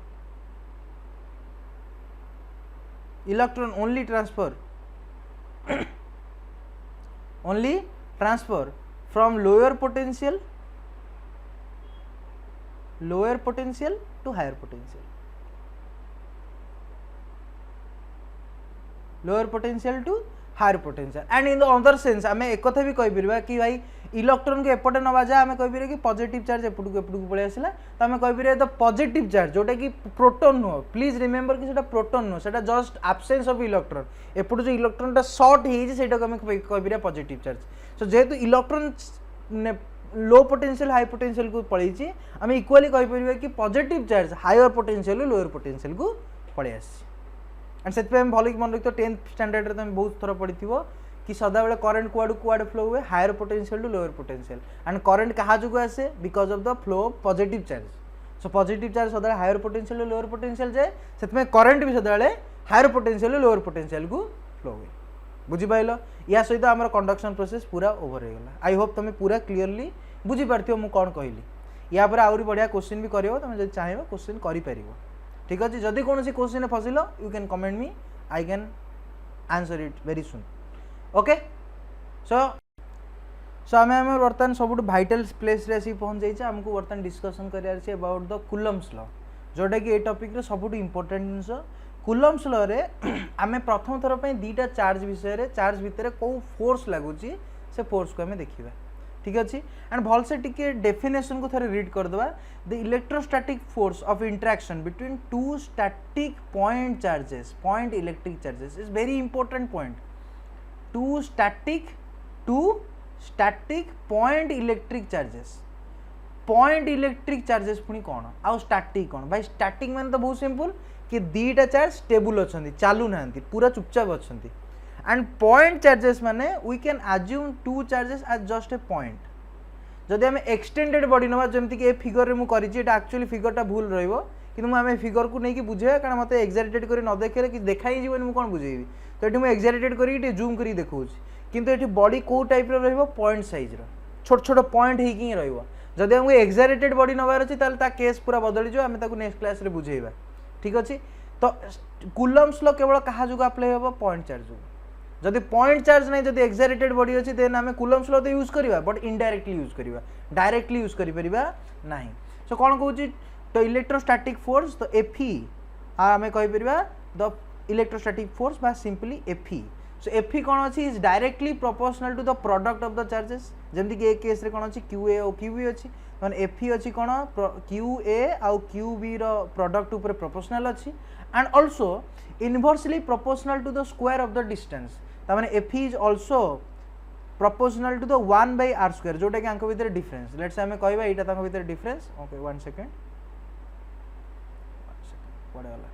only transfer from lower potential to higher potential and in the other sense आम एक कथा भी कहीपर कि भाई इलेक्ट्रॉन को एपटे नवा जाए आम कहीपर कि पॉजिटिव चार्ज एपटू पलि आसला तो आम कहीपर द पॉजिटिव चार्ज जोटा कि प्रोटॉन नुह प्लीज रिमेंबर कि सेटा प्रोटॉन नुह सेटा जस्ट एब्सेंस ऑफ इलेक्ट्रॉन एपटू जो इलेक्ट्रॉनटा शॉर्ट हो आम कहीपर पॉजिटिव चार्ज सो जेहेतु electron low potential high potential को पलि आम इक्वाली कहीपर कि positive charge higher potential lower potential को पलि आसी एंड से भल मन रखिए 10th स्टैंडर्ड रे तुम बहुत थर पढ़ी कि सदा बेले करंट कुआडू कुआडे फ्लो हुए higher potential to lower potential and current कहा जो आसे because of the flow of positive charge so positive charge सदा higher potential to lower potential जाए से करंट भी सदा higher potential to lower potential को फ्लो हुए बुझीपाल या सहित आम कंडक्शन प्रोसेस पूरा ओवर हो गला आई होप तुम पूरा क्लीयरली बुझीपार मुझे कौन कहली या आहरी बढ़िया क्वेश्चन भी कर तुम जो चाहिए क्वेश्चन कर ठीक अच्छे जदि कौन क्वेश्चन फसिल you can comment me I can answer it very soon okay so आम बर्तमान सब भाइटल प्लेस रे आसी पहुँच जाइए आमको बर्तमान डिस्कसन करार अबाउट द कूलम्स लॉ जोटा कि ये टॉपिक रे सब इंपोर्टेंट जिनस कूलम्स लॉ रे आम प्रथम थर पर दीटा चार्ज विषय चार्ज भितर कौ फोर्स लगुच से फोर्स को आम देखा ठीक अच्छे एंड भल से टिके डेफिनेशन को थोड़े रीड करदे the electrostatic force of interaction between two static point charges point electric charges is very important point two static point electric charges पुणी कौन आउ स्टैटिक कौन भाई स्टैटिक मान तो बहुत सिंपल कि दीटा चार्ज स्टेबल अच्छा चालू ना पूरा चुपचाप अच्छा एंड पॉइंट चार्जेस माने we can assume two charges as just a point जदि आम एक्सटेंडेड बॉडी नवा जमती कि ए फिगर रे मु करिछि एटा एक्चुअली फिगरटा भूल रहइबो कि मु आमे फिगर को नहीं कि बुझे कारण मते एक्सैजरेटेड करी न देखेले कि देखाई जीवन मु कोन बुझेबी तो एठी मु एक्सैजरेटेड करी टे जूम करी देखौछि किंतु एठी बॉडी को टाइप रो रहइबो पॉइंट साइज रो छोट छोट पॉइंट हे कि रहइबो जदि हमको एक्सैजरेटेड बॉडी नबार अछि ताल ता केस पूरा बदली जो आमे ताको नेक्स्ट क्लास रे बुझेइबा ठीक अछि तो कूलम्स लॉ केवल कहा जुगा अप्लाई होबो पॉइंट चार्ज जुगा जदि पॉइंट चार्ज नहीं जदि एक्सैजरेटेड बॉडी अछि देन आमे कूलम्स लॉ तो यूज करिवा बट इनडायरेक्टली यूज करिवा डायरेक्टली यूज करि परिबा नाही सो कोन कहूची तो इलेक्ट्रोस्टैटिक फोर्स तो Fe आमे कहि परिबा द इलेक्ट्रोस्टैटिक फोर्स बा सिंपली Fe सो Fe कोन अछि is directly proportional to the product of the charges जेमति कि एक केस रे कोन अछि QA और QB अछि माने Fe अछि कोन QA और QB रो प्रोडक्ट ऊपर प्रोपोर्शनल अछि and also inversely proportional to the square of the distance ता माने Fe is also proportional to the 1 by r square जोटा कि आंको भीतर डिफरेंस लेट्स से हमें कहबा एटा तांको भीतर डिफरेंस ओके 1 सेकंड पड़े वाला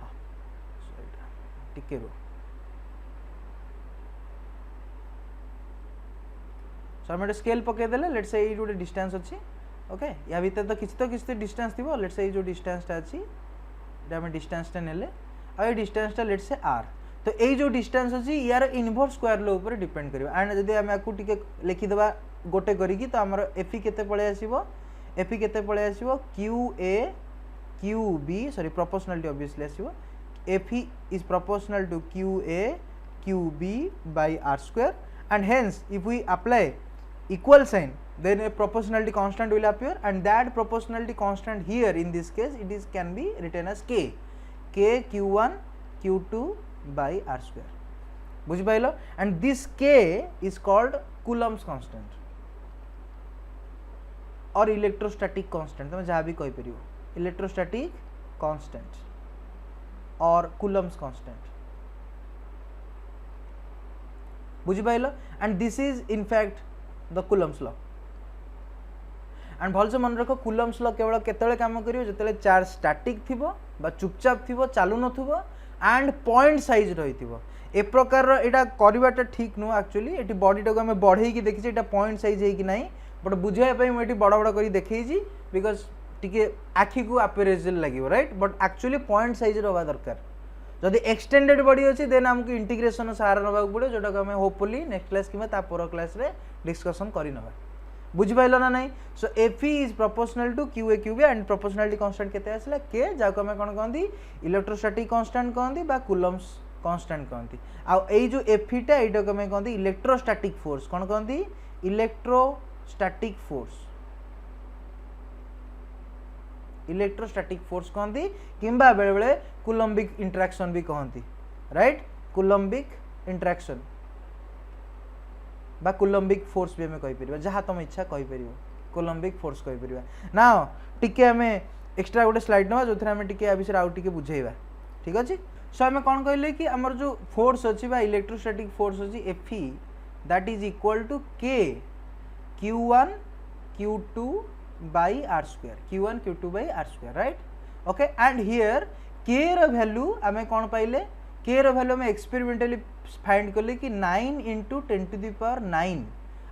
हां सो एटा टिके रो सो हम स्केल पके देले लेट्स से ये जो डिस्टेंस अछि ओके या भीतर तो किछि डिस्टेंस थिबो लेट्स से ये जो डिस्टेंस ता अछि एटा हम डिस्टेंस ता नेले आ ये डिस्टेंस ता लेट्स से r तो ये जो डिस्टेंस अच्छी यार इनवर्स स्क्वायर लो ऊपर डिपेंड करियो एंड जदि हम याकू टिके लिखि देबा गोटे करिकी तो हमर Fe केते पळे आसीबो Fe केते पळे आसीबो QA QB sorry proportionality obviously आसीबो Fe is proportional to QA QB by r square and hence if we apply equal sign then a proportionality constant will appear and that proportionality constant here in this case it is can be written as K Q1 Q2 by r square बुझ pilo and this K is called Coulomb's constant और electrostatic constant तुम जहाँ भी कहि परियो electrostatic constant और Coulomb's constant बुझ pilo and this is in fact the Coulomb's law and भल से मन रखो Coulomb's law केवल केतले काम करियो जतले चार्ज स्टैटिक थिबो बा चुपचाप थिबो चालू नथुबो एंड पॉइंट साइज रहिथिबो ए प्रकार एटा करबाटा ठीक नो एक्चुअली एटी बॉडी टाको हम बढ़े की देखि एटा पॉइंट साइज है कि नहीं बट बुझाय पई म एटी बड़ बड़ करी देखै छी बिकॉज़ टिके आखी को अपेरेजल लागिवो right but actually point size रहबा दरकार जदि एक्सटेंडेड बॉडी अछि देन हमकु इंटीग्रेशन सहारा नबाक पड़े जोटा को हम होपफुली नेक्स्ट क्लास किबा ता पर क्लास रे डिस्कशन करि नबा बुझ पाइलो ना नहीं so Fe is proportional to QA QB and proportionality constant केते आसला K जाको हम कोन कहंदी इलेक्ट्रोस्टैटिक कांस्टेंट कहंदी बा कूलम्स कांस्टेंट कहंदी आ एई जो Fe टा एटा को हम कहंदी इलेक्ट्रोस्टैटिक फोर्स कोन कहंदी इलेक्ट्रोस्टैटिक फोर्स कहंदी किंबा बेले बेले कूलम्बिक इंटरेक्शन भी कहंदी राइट कूलम्बिक इंटरेक्शन बा कूलम्बिक फोर्स भी हमें कहि परिबा जहा तुम इच्छा कहि परिबो कूलम्बिक फोर्स कहि परिबा नाउ टिके हमें एक्स्ट्रा गोटे स्लाइड नवा जोथरा हमें टिके आ विषय आउ टिके बुझेइबा ठीक अछि सो हमें कोन कहले कि हमर जो फोर्स अछि बा इलेक्ट्रोस्टैटिक फोर्स अछि Fe that is equal to K Q1 Q2 by r square Q1 Q2 by r square right okay and here K रो वैल्यू हमें कोन पाइले K रो वैल्यू में एक्सपेरिमेंटली फाइंड करले कि 9 into 10 to the power 9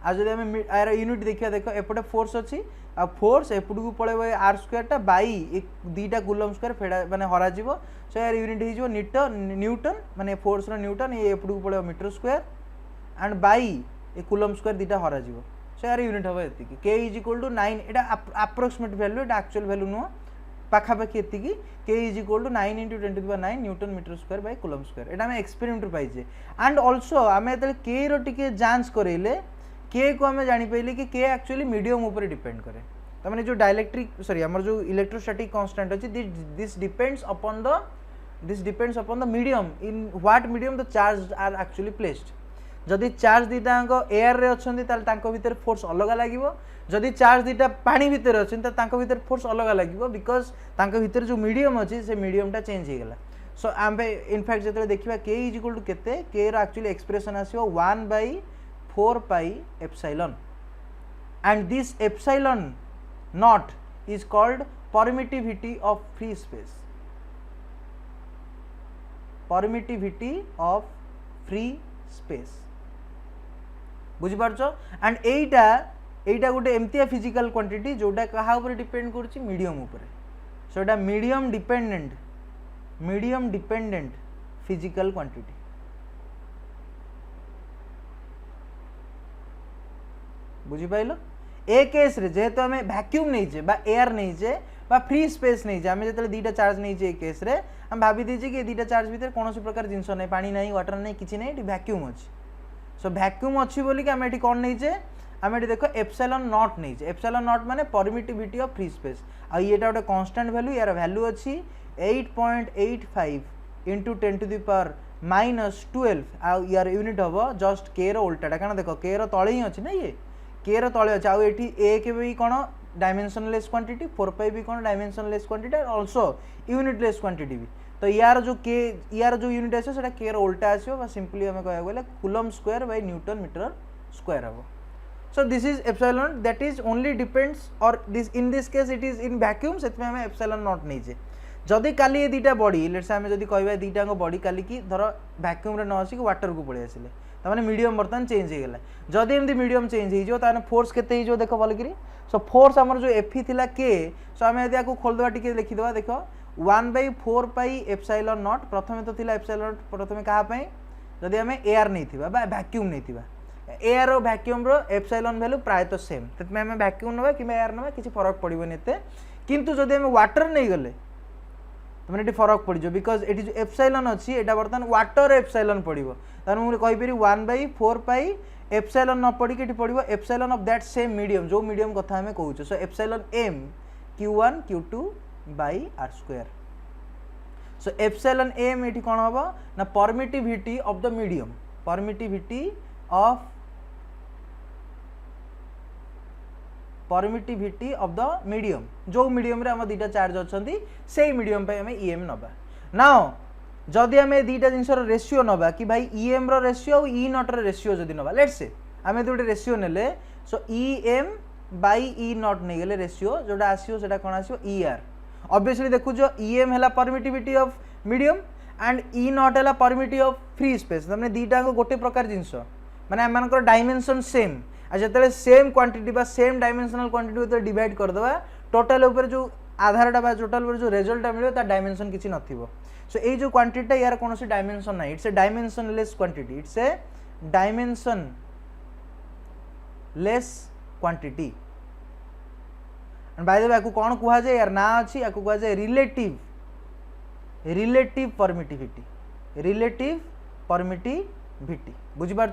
आज जदि हम आर यूनिट देखिया देखो एपटे फोर्स अछि आ फोर्स एपटू को पळेबो r स्क्वायर टा बाई एक दीटा कूलम स्क्वायर फेडा माने हरा जीवो सो यार यूनिट हे जीवो न्यूटन माने फोर्स रो न्यूटन ये एपटू को पळेबो metre square and by a coulomb square दीटा हरा जीवो सो यार यूनिट हबो एति कि K इज इक्वल टू 9 एटा अप्रोक्सीमेट वैल्यू एटा एक्चुअल वैल्यू नो पाखा पाखी एति कि K is equal to 9 into 10 to the power 9 newton metre square by coulomb square एटा हम एक्सपेरिमेंट पाइजे एंड आल्सो हमें तले K रो टिके जांच करेले K को हमें जानि पइले कि K एक्चुअली मीडियम ऊपर डिपेंड करे त माने जो डाइलेक्ट्रिक सॉरी हमर जो इलेक्ट्रोस्टैटिक कांस्टेंट अछि this depends upon the medium in what medium the charge are actually placed जदि चार्ज दीटा एयर रे अछंती ताल तांको भीतर फोर्स अलग लागिवो जदि चार्ज दीटा पानी भीतर अछंती तांको भीतर फोर्स अलग लागिवो बिकॉज़ तांको भीतर जो मीडियम अछि से मीडियम टा चेंज हे गेला सो आमे इनफैक्ट जते देखिबा K इज इक्वल टू केते K row actually expression आसीबो 1/4 pi epsilon and this epsilon naught is called permittivity of free space permittivity of free space बुझी पारछो एंड एटा गोटे एमतिया फिजिकल क्वांटिटी जोटा कहा ऊपर डिपेंड करूची मीडियम ऊपर सो एटा मीडियम डिपेंडेंट फिजिकल क्वांटिटी बुझी पाइलो ए केस रे जेहेतु आम वैक्यूम नहीं बा एयर नहीं बा फ्री स्पेस नहीं आम जो दीटा चार्ज नहीं ए केस रे हम भाभी दीजिए कि दीटा चार्ज भितर कौन प्रकार जिनस नहीं पानी नहीं वाटर नहीं किसी नहीं वैक्यूम अच्छी सो वैक्यूम अच्छी बोलिक आम ये कौन नहीं आम ये देख एप्सिलॉन नॉट नहीं एप्सिलॉन नॉट माने परमिटिविटी ऑफ फ्री स्पेस आ ये गोटे कांस्टेंट वैल्यू यार वैल्यू अच्छी 8.85 इंटू 10 टू द पावर -12 आ यार यूनिट हम जस्ट के उल्टाटा क्या देख के तले ही अच्छी ना ये के तले अच्छे आउ ए के भी कौन डायमेंशनलेस क्वांटिटी 4π भी कौन dimensionless quantity also unitless quantity भी तो यार जो यूनिट आसो सेटा के उल्टा आसो सिंपली आम कह गले coulomb square by newton metre square हम so this is epsilon that is only depends और this in this case it is in vacuum से आम एप्सिलॉन नॉट नहीं जदि काली ये दीटा बॉडी लेट्स आम जदि कह दीटा बॉडी काली की धर वैक्यूम रे न आसिक वाटर को पड़े आसिले ताने मीडियम बर्तमान चेंज हो गला जदि एमती मीडियम चेंज हो फोर्स केते हो देख भल कि सो फोर्स आमर जो एफी थिला के सो आम यदि आपको खोलदेवा टिके लिखिदेवा देख 1/4π एप्सिलॉन नॉट प्रथमे तो थिला एप्सिलॉन प्रथमे कहा पई जदि आम एयर नहीं थिबा बा वैक्यूम नहीं थिबा एयर और वैक्यूम रो एप्सिलॉन वैल्यू प्राय तो सेम ततमे आम वैक्यूम नबा कि एयर नबा किसी फरक पड़िबोनी एते किंतु जदि आम वाटर नहीं गले तो मैंने फरक पड़ बिकज ये जो एप्सिलॉन अच्छी एटा बर्तमान वाटर एप्सिलॉन पड़ो तार मुझे कहीपरि 1/4π एप्सिलॉन न पड़ी कि पड़ो epsilon of that same medium जो मीडियम कथा हमें कहूँ so epsilon m q1 q2 by r square so epsilon m ये कौन हम ना permittivity of the medium permittivity of the medium जो मीडियम रे हम दीटा चार्ज अच्छी से मीडियम पे हमें ईएम नबा नाउ जदि आम दीटा जिनस रेशियो नबा कि भाई ईएम रो रेशियो और ई नॉट रो रेशियो जदि नबा लेट्स से आम गोटे रेशियो नेले सो ईएम बाई ई नॉट नहीं गले रेशियो जोटा आसियो सेटा कोन आसियो ईआर ऑब्वियसली देखु जो ईएम हैला permittivity of medium and E not हैला परमिटिविटी ऑफ फ्री स्पेस तमने दीटा को गोटे प्रकार जिनस माने आमनकर डायमेंशन सेम आ जते सेम क्वांटिटी बा सेम डायमेंशनल क्वांटिटी तो डिवाइड कर दवा टोटल ऊपर जो आधारटा बा टोटल ऊपर जो रिजल्ट मिले ता डायमेंशन किसी नथिबो सो ए जो क्वांटिटी यार कौन सी डायमेंशन ना it's a dimensionless quantity it's a dimensionless quantity and bye the वे कौन कहा जाए यार ना अच्छी या कहा जाए रिलेटिव परमिटिविटी बुझीपार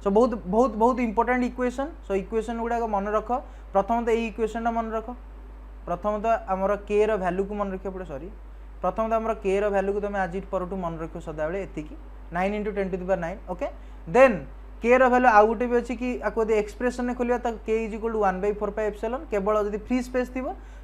सो बहुत बहुत बहुत इंपोर्टेंट इक्वेशन सो इक्वेशन गुड़ाक मन रख प्रथम तो यही इक्वेशन मन रख प्रथम तो आमर के वैल्यू को मन रखा पड़े सॉरी प्रथम तो आमर के वैल्यू को तुम आज पर मन रख सदाबे एतिकी 9 × 10⁹ ओके देन के वैल्यू आउ गोटे भी अच्छी कि आपको एक्सप्रेशन में खोलिया तो के इज इक्वल टू 1/4π एप्सिलॉन केवल जदि फ्री स्पेस थी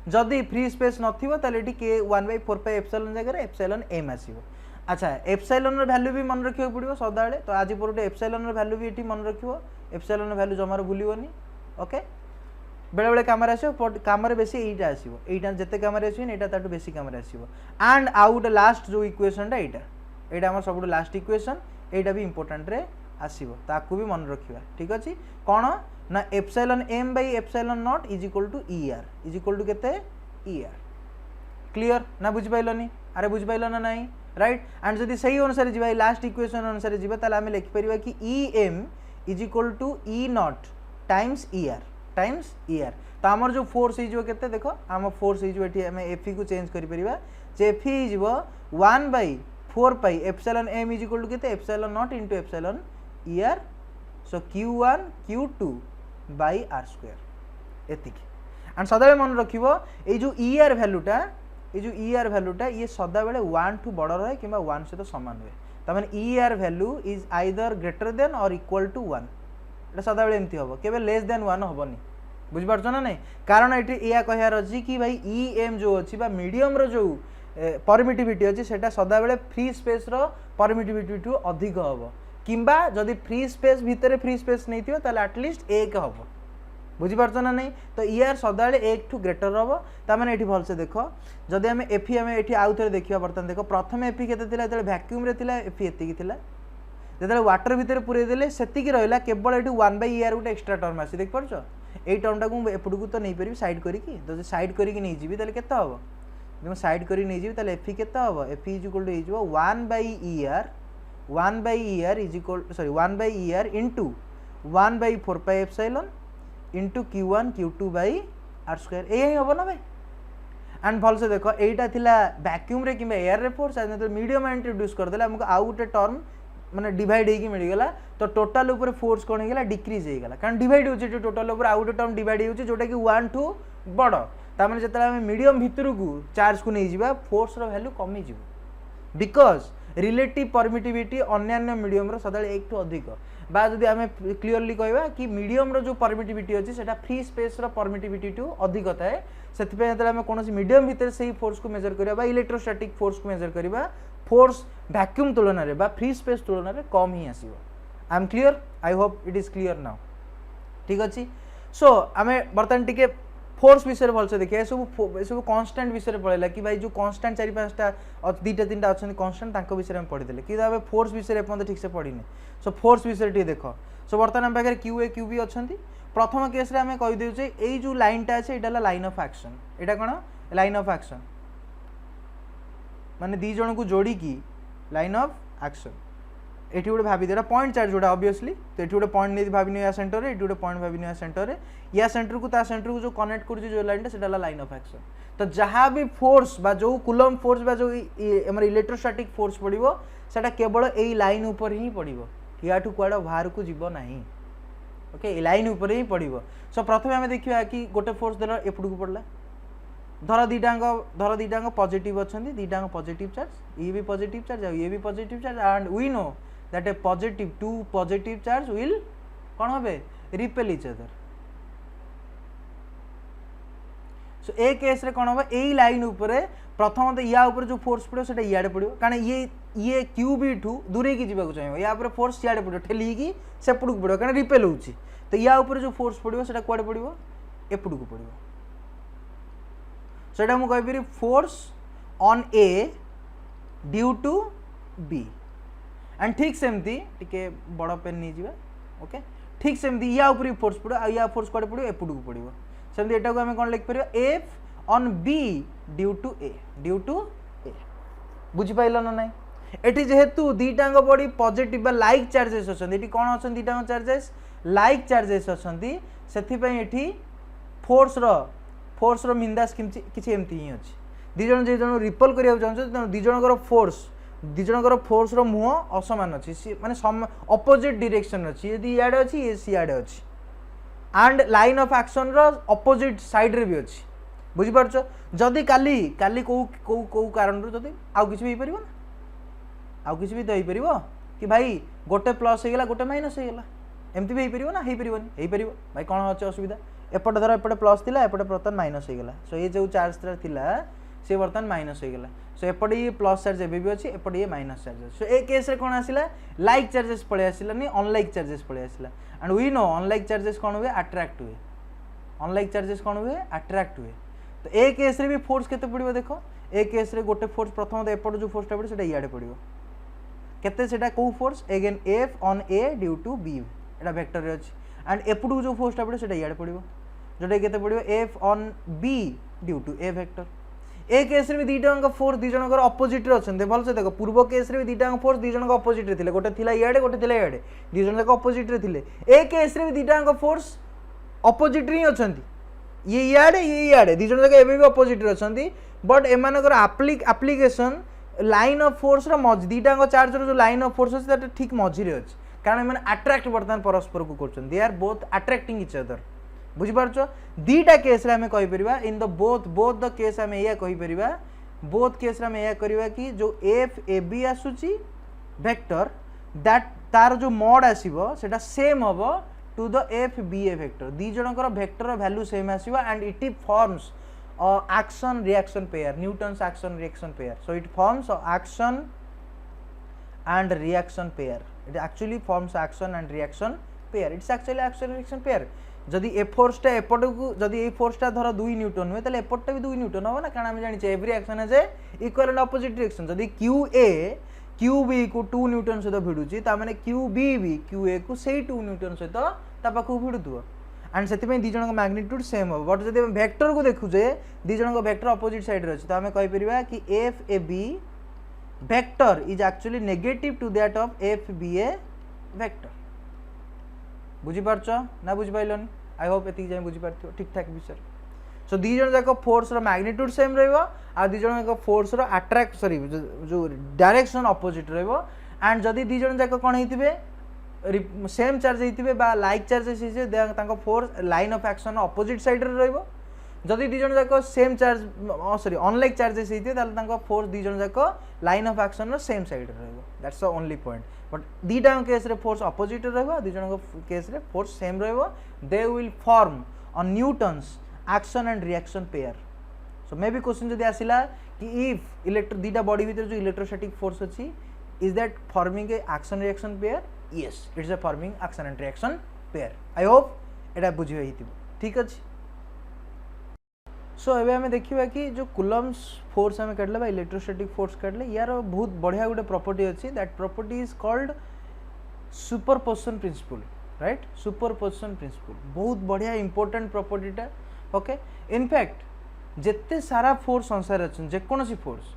जदि फ्री स्पेस नथिबो ताले के 1/4π एप्सिलॉन जगह एप्सिलॉन m आसीबो अच्छा एप्सिलॉन वैल्यू भी मन रखा पड़ो सदाबे तो आज पर एप्सिलॉन वैल्यू भी ये मन रखियो एप्सिलॉन वैल्यू जमार भूलनी ओके बेले बेले कम कम बेसी यहीटा आसो यहाँ जिते कम आसटा बेसी कम आसो एंड आउ गोटे लास्ट जो इक्वेशनटा यहाँ आम सब लास्ट इक्वेशन यहाँ भी इंपोर्टाट रे आसो ताकू भी मन रखा ठीक अच्छे कौन ना epsilon m by epsilon not is equal to ER is equal to केते ER क्लियर ना बुझिपाइलनी अरे बुझिपाइल ना नहीं राइट एंड जदि सही अनुसार जी लास्ट इक्वेशन अनुसार जी ताले आम लिखिपर कि EM is equal to E not times ER तो आमर जो फोर्स होते देख आम फोर्स ये आम एफी को चेंज कर एफी हो 1/4π epsilon m is equal to केते epsilon nought into epsilon ER so Q1 Q2 by r square एतिकी एंड सदा मन रखिबो ए जो ER वैल्यूटा ये सदा बेले 1 ठू बड़ रहे कि 1 सहित समान हुए तमें ER value is either greater than और इक्वल टू 1 एटा सदा बेले एमती हम केवल लेस देन 1 हेनी बुझिपार ना नहीं कारण ये या कहार अच्छी कि भाई EM जो अच्छी मीडियम रो जो परमिटिविटी अच्छी सेटा सदा बेले फ्री स्पेस रो परमिटिविटी ठू अधिक हम किंबा जदि फ्री स्पेस भितर फ्री स्पेस नहीं थी ताले एटलिस्ट 1 हम बुझीपार ना नहीं तो ईआर सदाबे 1 टू ग्रेटर हम ताने ये भलसे देख जदि आम एफी आम ये आउ थे देखा बर्तमान देख प्रथम एफी के भैक्यूम एफी एति जो वाटर भितर पूरे देले सेतिक रहा केवल ये 1/ER गोटे एक्सट्रा टर्म आसी देख पार्छ यही टर्मटा को एपटू तो नहीं पारि सैड करके तो सैड करके नहीं जी के हम जब सैड कर नहीं जी एफी के हम F E is equal to 1/ER is equal sorry 1/ER into 1/4πε into Q1 Q2/R²। यही हम ना भाई एंड भल से देख यहीटा थिला वैक्यूम रे कि एयर रे फोर्स मीडियम इंट्रोड्यूस करदे आमको आउ गोटे टर्म माने डिवाइड होगी मिलगला तो टोटाल ऊपर फोर्स कौन होगा डिक्रीज होगा कारण डिवाइड होची टोटाल ऊपर आउ गोटे टर्म डिवाइड होची जोटा कि 1 टू बड़ तार जब आम मीडियम भितर को चार्ज को नहीं जावा फोर्स रो वैल्यू कमी जीव बिकज रिलेटिव परमिटिविटी अन्य मीडियम सदा 1 टू अधिक बा जदि आम क्लीयरली कहवा कि मीडियम रो जो परमिटिविटी अच्छी से फ्री स्पेस रो परमिटिविटी टू अधिक थाए से आम कौन मीडियम भितर से फोर्स को मेजर करवा इलेक्ट्रोस्टैटिक फोर्स को मेजर करवा फोर्स वैक्यूम तुलन में फ्री स्पेस तुलन में कम ही आसो। I am clear I hope it is clear now ठीक अच्छे। सो आम बर्तमान टिके फोर्स विषय भलसे देखिए सब कांस्टेंट विषय पढ़ेगा कि भाई जो कांस्टेंट 4-5टा 2-3टा अच्छा कांस्टेंट विषय में पढ़ीदे कि फोर्स विषय ठीक से पढ़ीने। सो फोर्स विषय टी देख सो बर्तमान आम पाखे क्यू ए क्यू बी अच्छा प्रथम केस आम कहीदे ये जो लाइनटा अच्छे यहाँ लाइन ऑफ एक्शन यहाँ कौन लाइन ऑफ एक्शन माने दी जन को जोड़ी की लाइन ऑफ एक्शन ये गोटे भाभी दे पॉइंट चार्ज जोड़ा ऑब्वियसली तो ये गोटे पॉइंट नहीं भाभी या सेंटर ये गोटे पॉइंट भाभी या सेंटर या सेंटर को ता सेंटर को जो कनेक्ट कर जो लाइन से लाइन ऑफ एक्शन तो जहाँ भी फोर्स बा जो कूलम फोर्स बा जो इलेक्ट्रोस्टैटिक फोर्स पड़ो सेटा केवल यही लाइन ऊपर ही पड़ो या कुआड़ बाहर को जीव ना ओके लाइन ऊपर ही पड़ो। सो प्रथम आम देखा कि गोटे फोर्स देला एपट को पड़ला धर दीटांग पॉजिटिव अच्छा दीटांग पॉजिटिव चार्ज ये भी पॉजिटिव चार्ज ये भी positive charge and we know that a positive to positive charge will कौन हे रिपेल इच अदर। सो ए केस रे कौन हम यही लाइन ऊपर प्रथम तो या ऊपर जो फोर्स पड़ो से इे पड़ो कारण ये क्यू बी ठू दूरे की जावाक चाहिए या फोर्स इे पड़ो ठेलिकी सेपट को पड़ो कारण रिपेल होची तो या ऊपर जो फोर्स पड़ो से कुआड़े पड़ो एपट को पड़ो so एटा मु कहि force on A due to B and ठीक सेमती टिके बड़ पेन नहीं जीवा ओके ठीक सेमती या ऊपर फोर्स पड़ो या फोर्स कुआड़े पड़ो एपट को पड़ो सेमती एटा को हम कोन लिख परियो F on B due to A बुझी पाइल ना नहीं एटी जेहेतु दीटांग बॉडी पॉजिटिव बा लाइक चार्जेस अछन एटी कोन अछन दीटांग चार्जेस लाइक चार्जेस अछन सेथि पई एटी फोर्स रो मिंदास किछि एमती ही अछि दी जन जे जन रिपल करिया चाहछ दी जनकर फोर्स रो मुह असमान अछि माने ऑपोजिट डायरेक्शन अछि यदि याडे अछि ये सियाडे अछि एंड लाइन ऑफ एक्शन रो ऑपोजिट साइड रे भी अछि बुझि परछ जदी काली को कारण रो जदी आउ किछि भी परिबो ना आउ किछि भी तो होई परिबो कि भाई गोटे प्लस हे गेला गोटे माइनस हे गेला एमती भी परिबो ना हे परिबोनी हे परिबो भाई कोन अछि असुविधा एपटे धर एपटे प्लस थिला एपटे बर्तमान माइनस हो गला सो ये जो चार्ज थिला से बर्तमान माइनस हो गला सो एपटे ये प्लस चार्ज एबे भी अछि एपटे ये माइनस चार्ज सो ए केस रे कोन आसिला लाइक चार्जेस पळे आसिला नि अनलाइक चार्जेस पळे आसिला and we know unlike charges कोन हुए अट्रैक्ट हुए अनलाइक चार्जेस कोन हुए अट्रैक्ट हुए तो ए केस रे भी फोर्स केते पड़िबो देखो ए केस रे गोटे फोर्स प्रथम तो एपटे जो फोर्सटा पड़े सेटा याडे पड़िबो केते सेटा को force again F on A due to B एटा वेक्टर रे अछि एंड एपटू जो फोर्सटा पड़े सेटा याडे पड़िबो जोटा के पड़ो F on B due to A vector ए केस रे भी दीटा फोर्स दी जनकर अपोजिट रे अछन भल से देखो पूर्व केस रे भी दीटा फोर्स दी जनक अपोजिट रे थिले गोटे थिला इयाडे गोटे थिला इयाडे दी जनक अपोजिट रे थिले ए केस रे भी दीटा फोर्स अपोजिट रे अछन ये इयाडे दी जनक एबे भी अपोजिट रे अछन बट एमानकर एप्लीकेशन लाइन ऑफ फोर्स रो मज दीटा चार्ज रो जो लाइन ऑफ फोर्स अछि ठीक मझी रे अछि कारण एमाने अट्रैक्ट बर्तमान परस्पर को करछन they are both attracting each other बुझिपारछ दीटा केस रे हमें कहि परिबा in the both the case हमें या कहि परिबा बोथ केस रे हमें या करबा कि जो एफ ए बी आसुची वेक्टर दैट तार जो मोड आसीबो सेटा सेम हबो to the F B A vector the जनकर वेक्टर वैल्यू सेम आसीबो and it forms action reaction pair Newton's action reaction pair so it forms action and reaction pair it actually forms action and reaction pair it's actually action reaction pair जदि ए फोर्सटा एपट को जदि ए फोर्सटा धर 2 न्यूटन हुए ताले एपटटा भी 2 न्यूटन हो ना, कारण हम जानि छे every action has a equal and opposite direction. जदि क्यू ए क्यू बी को 2 न्यूटन सहित भिडुची ता माने क्यू बी भी क्यू ए को सेही 2 न्यूटन सहित ता पाखु भिडुथुव, एंड सेति पे दी जणक मैग्नीट्यूड सेम हो। बट जदि वेक्टर को देखु जे दी जणक वेक्टर ऑपोजिट साइड रे अछि तो हमें कहि परिबा कि F A B vector is actually negative to that of F B A vector. बुझी पारछ ना बुझी पाइलनी? आई होप एति जाय बुझी पारथियो ठीक ठाक विषय। सो दी जण जाक फोर्स रो मैग्नीट्यूड सेम रहइबो आ दी जण जाक फोर्स रो अट्रैक्ट सॉरी जो डायरेक्शन ऑपोजिट रहइबो, एंड जदी दी जण जाक कोन हेतिबे सेम चार्ज हेतिबे बा लाइक चार्ज हेसिजे तांको force line of action opposite side रे रहइबो। जदि दी जण जाक same charge sorry unlike charges हेतिबे ताले तांको फोर्स दी जण जाक लाइन ऑफ एक्शन रो सेम साइड रे रहइबो। That's the only point. But दीटा केस रे फोर्स ऑपोजिट रहइबो, दी जण केस रे फोर्स सेम रहइबो। They will form on Newton's action and reaction pair. So may be question जदि आसिला कि इफ इलेक्ट्रो दीटा बॉडी भीतर जो इलेक्ट्रोस्टैटिक फोर्स अछि is that forming a action reaction pair? Yes, it's a forming action and reaction pair. I hope एटा बुझी होइतिबो ठीक अछि। सो एबे हमें देखिबा कि जो कूलम्ब्स फोर्स हमें काढले बा इलेक्ट्रोस्टैटिक फोर्स काढले यार बहुत बढ़िया गुटे प्रॉपर्टी अछि। That property is called superposition principle, right? Superposition principle बहुत बढ़िया इंपोर्टेंट प्रॉपर्टीटा। ओके, इनफैक्ट जिते सारा फोर्स संसार अच्छे जेकोसी फोर्स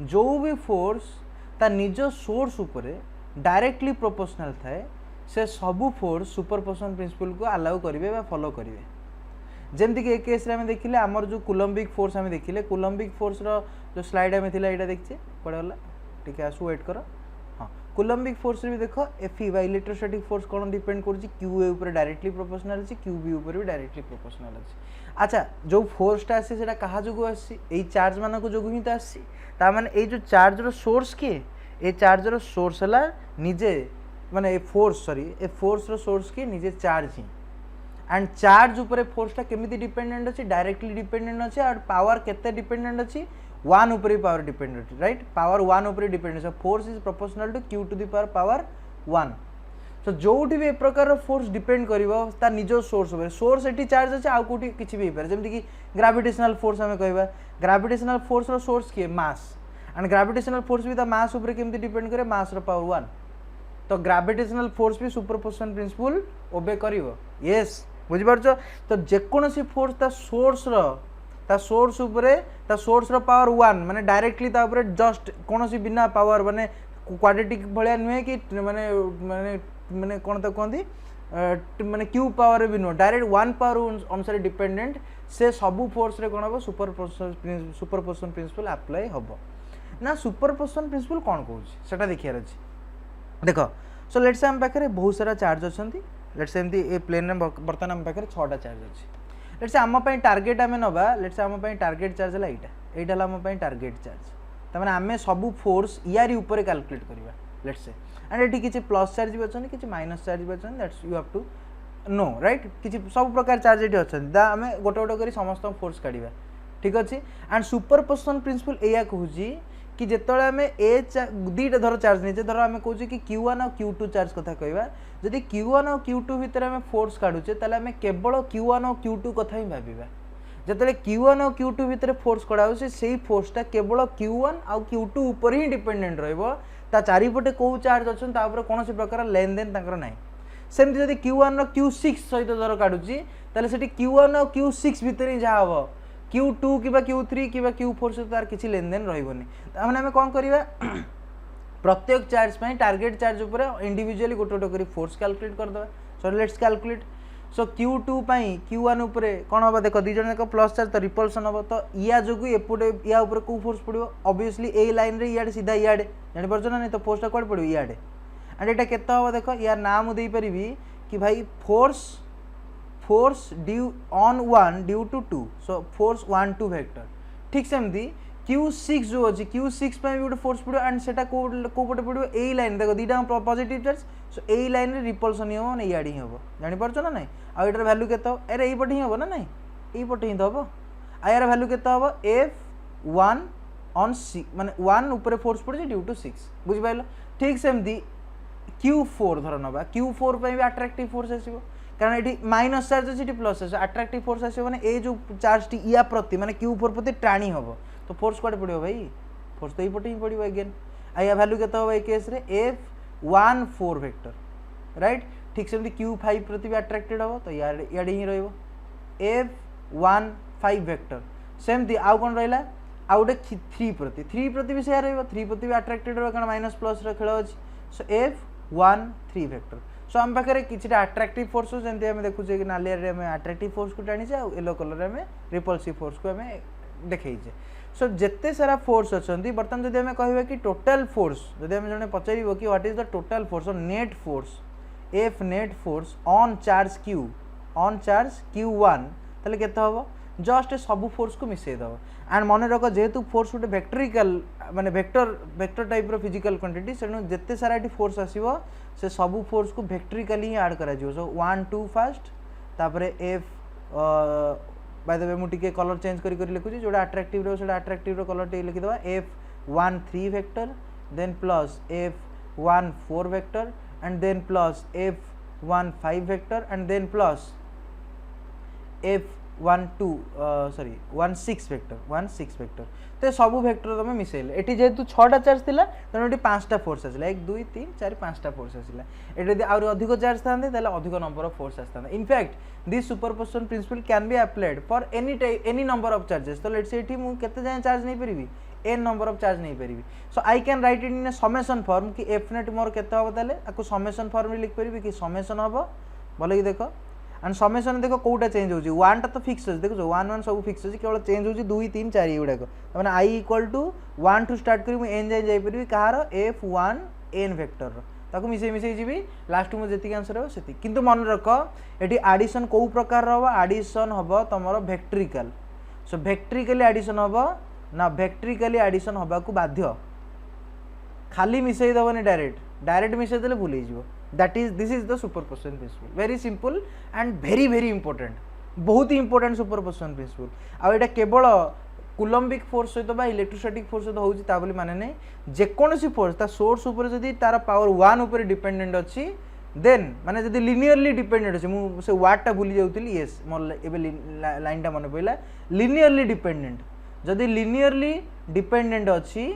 जो भी फोर्स ता निज सोर्स उपरे डायरेक्टली प्रोपोर्शनल थाए से सबू फोर्स सुपरपोजिशन प्रिंसिपल को अलाउ करेंगे बा फॉलो करेंगे। जमती कि एक केस रे हमें देखिले आमर जो कूलम्बिक फोर्स हमें देखिले कूलम्बिक फोर्स रो जो स्लाइड हमें थिला एटा देखछे पड़े वाला ठीक है आसु वेट करो। हाँ, कूलम्बिक फोर्स रे भी देखो एफई बा इलेक्ट्रोस्टैटिक फोर्स कोन डिपेंड करछि क्यू ए ऊपर डायरेक्टली प्रोपोर्शनल अछि क्यू बी ऊपर भी डायरेक्टली प्रोपोर्शनल अछि। अच्छा, जो फोर्सटा आसी सेटा कहा जोगु आसी एई चार्ज माने को जोगु ही त आसी। ता माने एई जो चार्ज रो सोर्स के ए चार्ज रो सोर्स हला निजे माने ए फोर्स सॉरी ए फोर्स रो सोर्स के निजे चार्ज ही, एंड चार्ज ऊपर फोर्सटा केमिति डिपेंडेंट अछि डायरेक्टली डिपेंडेंट अछि और पावर केते डिपेंडेंट अछि 1 ऊपर पावर डिपेंडेंट अछि, राइट? पावर 1 ऊपर डिपेंडेंट अछि। Force is proportional to q to the power 1। So जोठी भी ए प्रकार फोर्स डिपेंड करिवो ता निजो सोर्स ऊपर सोर्स एटी चार्ज अछि आ कोठी किछि भी पारे जेमति कि ग्रेविटेशनल फोर्स हमें कहबा ग्रेविटेशनल फोर्स रो सोर्स के मास, एंड ग्रेविटेशनल फोर्स भी ता मास ऊपर केमिति डिपेंड करे मास रो पावर 1। तो ग्रेविटेशनल फोर्स भी सुपरपोजिशन प्रिंसिपल ओबे करिवो। यस, बुझि पारछो? तो जेकोसी फोर्स ता सोर्स ऊपर ता सोर्स रो पावर 1 माने डायरेक्टली ता ऊपर जस्ट कोनोसी बिना पावर माने क्वाड्रेटिक भलिया नुहे कि माने माने माने कोन त कोंदी माने क्यू पावर भी नो डायरेक्ट 1 पावर अनुसार डिपेंडेंट से सबू फोर्स रे कोन हो सुपरपोजिशन प्रिंसिपल अप्लाई होबो ना। सुपरपोजिशन प्रिंसिपल कोन कहूछि सेटा देखियार अछि। देखो, सो लेट्स से हम पाखे बहुत सारा चार्ज अच्छा। लेट्स से एमती ए प्लेन में बर्तमान आम पाखे 6टा चार्ज अच्छी। लेट्स से आम टार्गेट आम नवा लेट्स से आम टार्गेट चार्ज है यहाँ आम टार्गेट चार्ज तमें आम सबू फोर्स यारी ऊपर कैलकुलेट करवा। लेट्स से एंड ये किसी प्लस चार्ज भी अच्छा कि माइनस चार्ज भी अच्छा that's you have to know, right? किसी सब प्रकार चार्ज ये अच्छा आम गोटे गोटे कर समस्त फोर्स काढ़ा ठीक अच्छे। एंड सुपरपोजिशन प्रिंसिपल या कहूँ कि जिते आम ए दीटा धर चार्ज नहीं धर आम कहे कि Q1 और Q2 चार्ज कथा कहवा जदि Q1 और Q2 भितर आम फोर्स काढ़ुचे ताले आम केवल Q1 और Q2 कथा ही भाविबा। जिते Q1 और Q2 भितर फोर्स कढ़ाऊे से फोर्सटा केवल Q1 और Q2 ऊपर ही डिपेंडेंट रहा चारिपटे कौ चार्ज अच्छा कौन प्रकार लेन देन ना। सेमती जदि Q1 और Q6 सहित धर काढ़ुची ताले सेठी Q1 और Q6 भितर ही जहाँ हम Q2 कि Q3 कि Q4 सहित तार किसी लेन देन रही। आम कौन करवा प्रत्येक चार्ज पर टार्गेट चार्ज उपर इंडिविजुअली गोटे गोटे कर फोर्स कैलकुलेट करदे। So let's calculate. So Q2 Q1 उपर कौन हम देख दी जन प्लस चार्ज तो रिपल्सन हम तो या जो एपटे या ऊपर कौ फोर्स पड़ो ऑब्वियसली ए लाइन रे इयाडे सीधा इयाडे जापर ना नहीं तो फोर्सटा कौन पड़ो इयाडे एंड एटा केते हम देख यार नाम दे पारिबी कि भाई force due on 1 due to 2 so force 1 2 vector ठीक सेमती Q6 जो अच्छी Q6 भी गोटे फोर्स पड़ो एंड से कौटे पड़ो ए लाइन देख दीटा पॉजिटिव चार्ज सो ए लाइन रे रिपल्सन ही हम इयाडे ही हम जापर ना नहीं आर भैल्यू के अरे यहीपटे ही हम ना नहीं यहीपटे ही तो हम आर भैल्यू के F1 ऑन 6 माने 1 ऊपर फोर्स पड़े ड्यू टू 6 बुझिपाल ठीक सेमती Q4 धर नवा Q4 भी अट्रैक्टिव फोर्स आसो कारण ये माइनस चार्ज अच्छी प्लस अच्छे अट्राक्टिव फोर्स आसो मैंने ये जो चार्ज टी या प्रति माने Q4 प्रति टाणी हम तो फोर्स कड़े पड़ो भाई फोर्स तो ये पटे ही पड़ो अगेन या भैल्यू के हम ये केस F14 वेक्टर राइट ठीक से Q5 प्रति भी अट्राक्टेड हम तो यार ही रही F15 वेक्टर सेमती आउ कौन रहा आउ गोटे 3 प्रति भी से रही प्रति भी अट्राक्टेड रहा कारण माइनस प्लस खेल अच्छी सो F13 वेक्टर सो आम पाखे कि अट्राक्टिव फोर्स जमी आम देखुचे कि नालिया में अट्राक्टिव फोर्स को टाणी येलो कलर में रिपल्सिव फोर्स को आम देखईचे सो जिते सारा फोर्स अच्छा बर्तमान जब आम कह कि टोटल फोर्स जब आम जन पचार कि what is the total force और net force F net force on charge Q1 ताले केते हबो जस्ट सब फोर्स को मिसई दब एंड मन रख जेहेतु फोर्स गोटे वेक्टरिकल माने वेक्टर टाइप रो फिजिकल क्वांटिटी से जिते सारा फोर्स आसीबो से सब फोर्स को वेक्टरिकली ही ऐड करा जिवो सो 1 2 फास्ट तापरे एफ बाय द वे मु टिके कलर चेंज करी लिखुची जोडा अट्रैक्टिव रो सेडा अट्रैक्टिव रो कलर टे लिखि दबा F13 vector then plus F14 vector and then plus F15 vector and then plus F16 vector तो सब वेक्टर तुम मिसेले ये जेहेतु 6टा चार्ज थिला तेणु ये 5टा फोर्स आसला 1 2 3 4 5टा फोर्स आसला ये आउरी अधिक चार्ज था अधिक नंबर ऑफ फोर्स आसता in fact this superposition principle can be applied for any number of charges तो लेट्स से ये मु केते जाय चार्ज नहीं परिबी n नंबर ऑफ चार्ज नहीं परिबी so I can write it in a summation form कि एफ नेट मोर केते हबो ताले आको समेशन फॉर्म रे लिख परिबी कि समेशन हबो बोले कि देखो एंड समेशन देखो कोटा चेंज होची 1 टा तो फिक्स अछि देखो 1 1 सब फिक्स अछि केवल चेंज होची 2 3 4 एगुडा को माने i equal to 1 to start करी मु n जाय परिबी कहार F1 n वेक्टर रो ताको मिसे जीबी लास्ट मु जेति आंसर हो सेति किंतु मन रख एटी एडिशन को प्रकार रो एडिशन हबो तमरो वेक्टरिकल सो वेक्टरिकली एडिशन हबो ना वेक्टरिकली एडिशन हबा को बाध्य खाली मिसई दबनी डायरेक्ट मिसई देले भूल हिजो that is this is the superposition principle very simple and very important बहुत ही इंपोर्टेंट सुपरपोजिशन प्रिंसिपल आ एटा केवल कूलम्बिक फोर्स सहित बा इलेक्ट्रोस्टैटिक फोर्स सहित होउची ता बोली माने नै जेकोनोसी फोर्स ता सोर्स ऊपर जदी तार पावर 1 ऊपर डिपेंडेंट अछि देन माने जदी लिनियरली डिपेंडेंट अछि मु से वाट टा भूली जाउतली यस मोर एबे लाइन टा मन पइला लिनियरली डिपेंडेंट जदी लिनियरली डिपेंडेंट अछि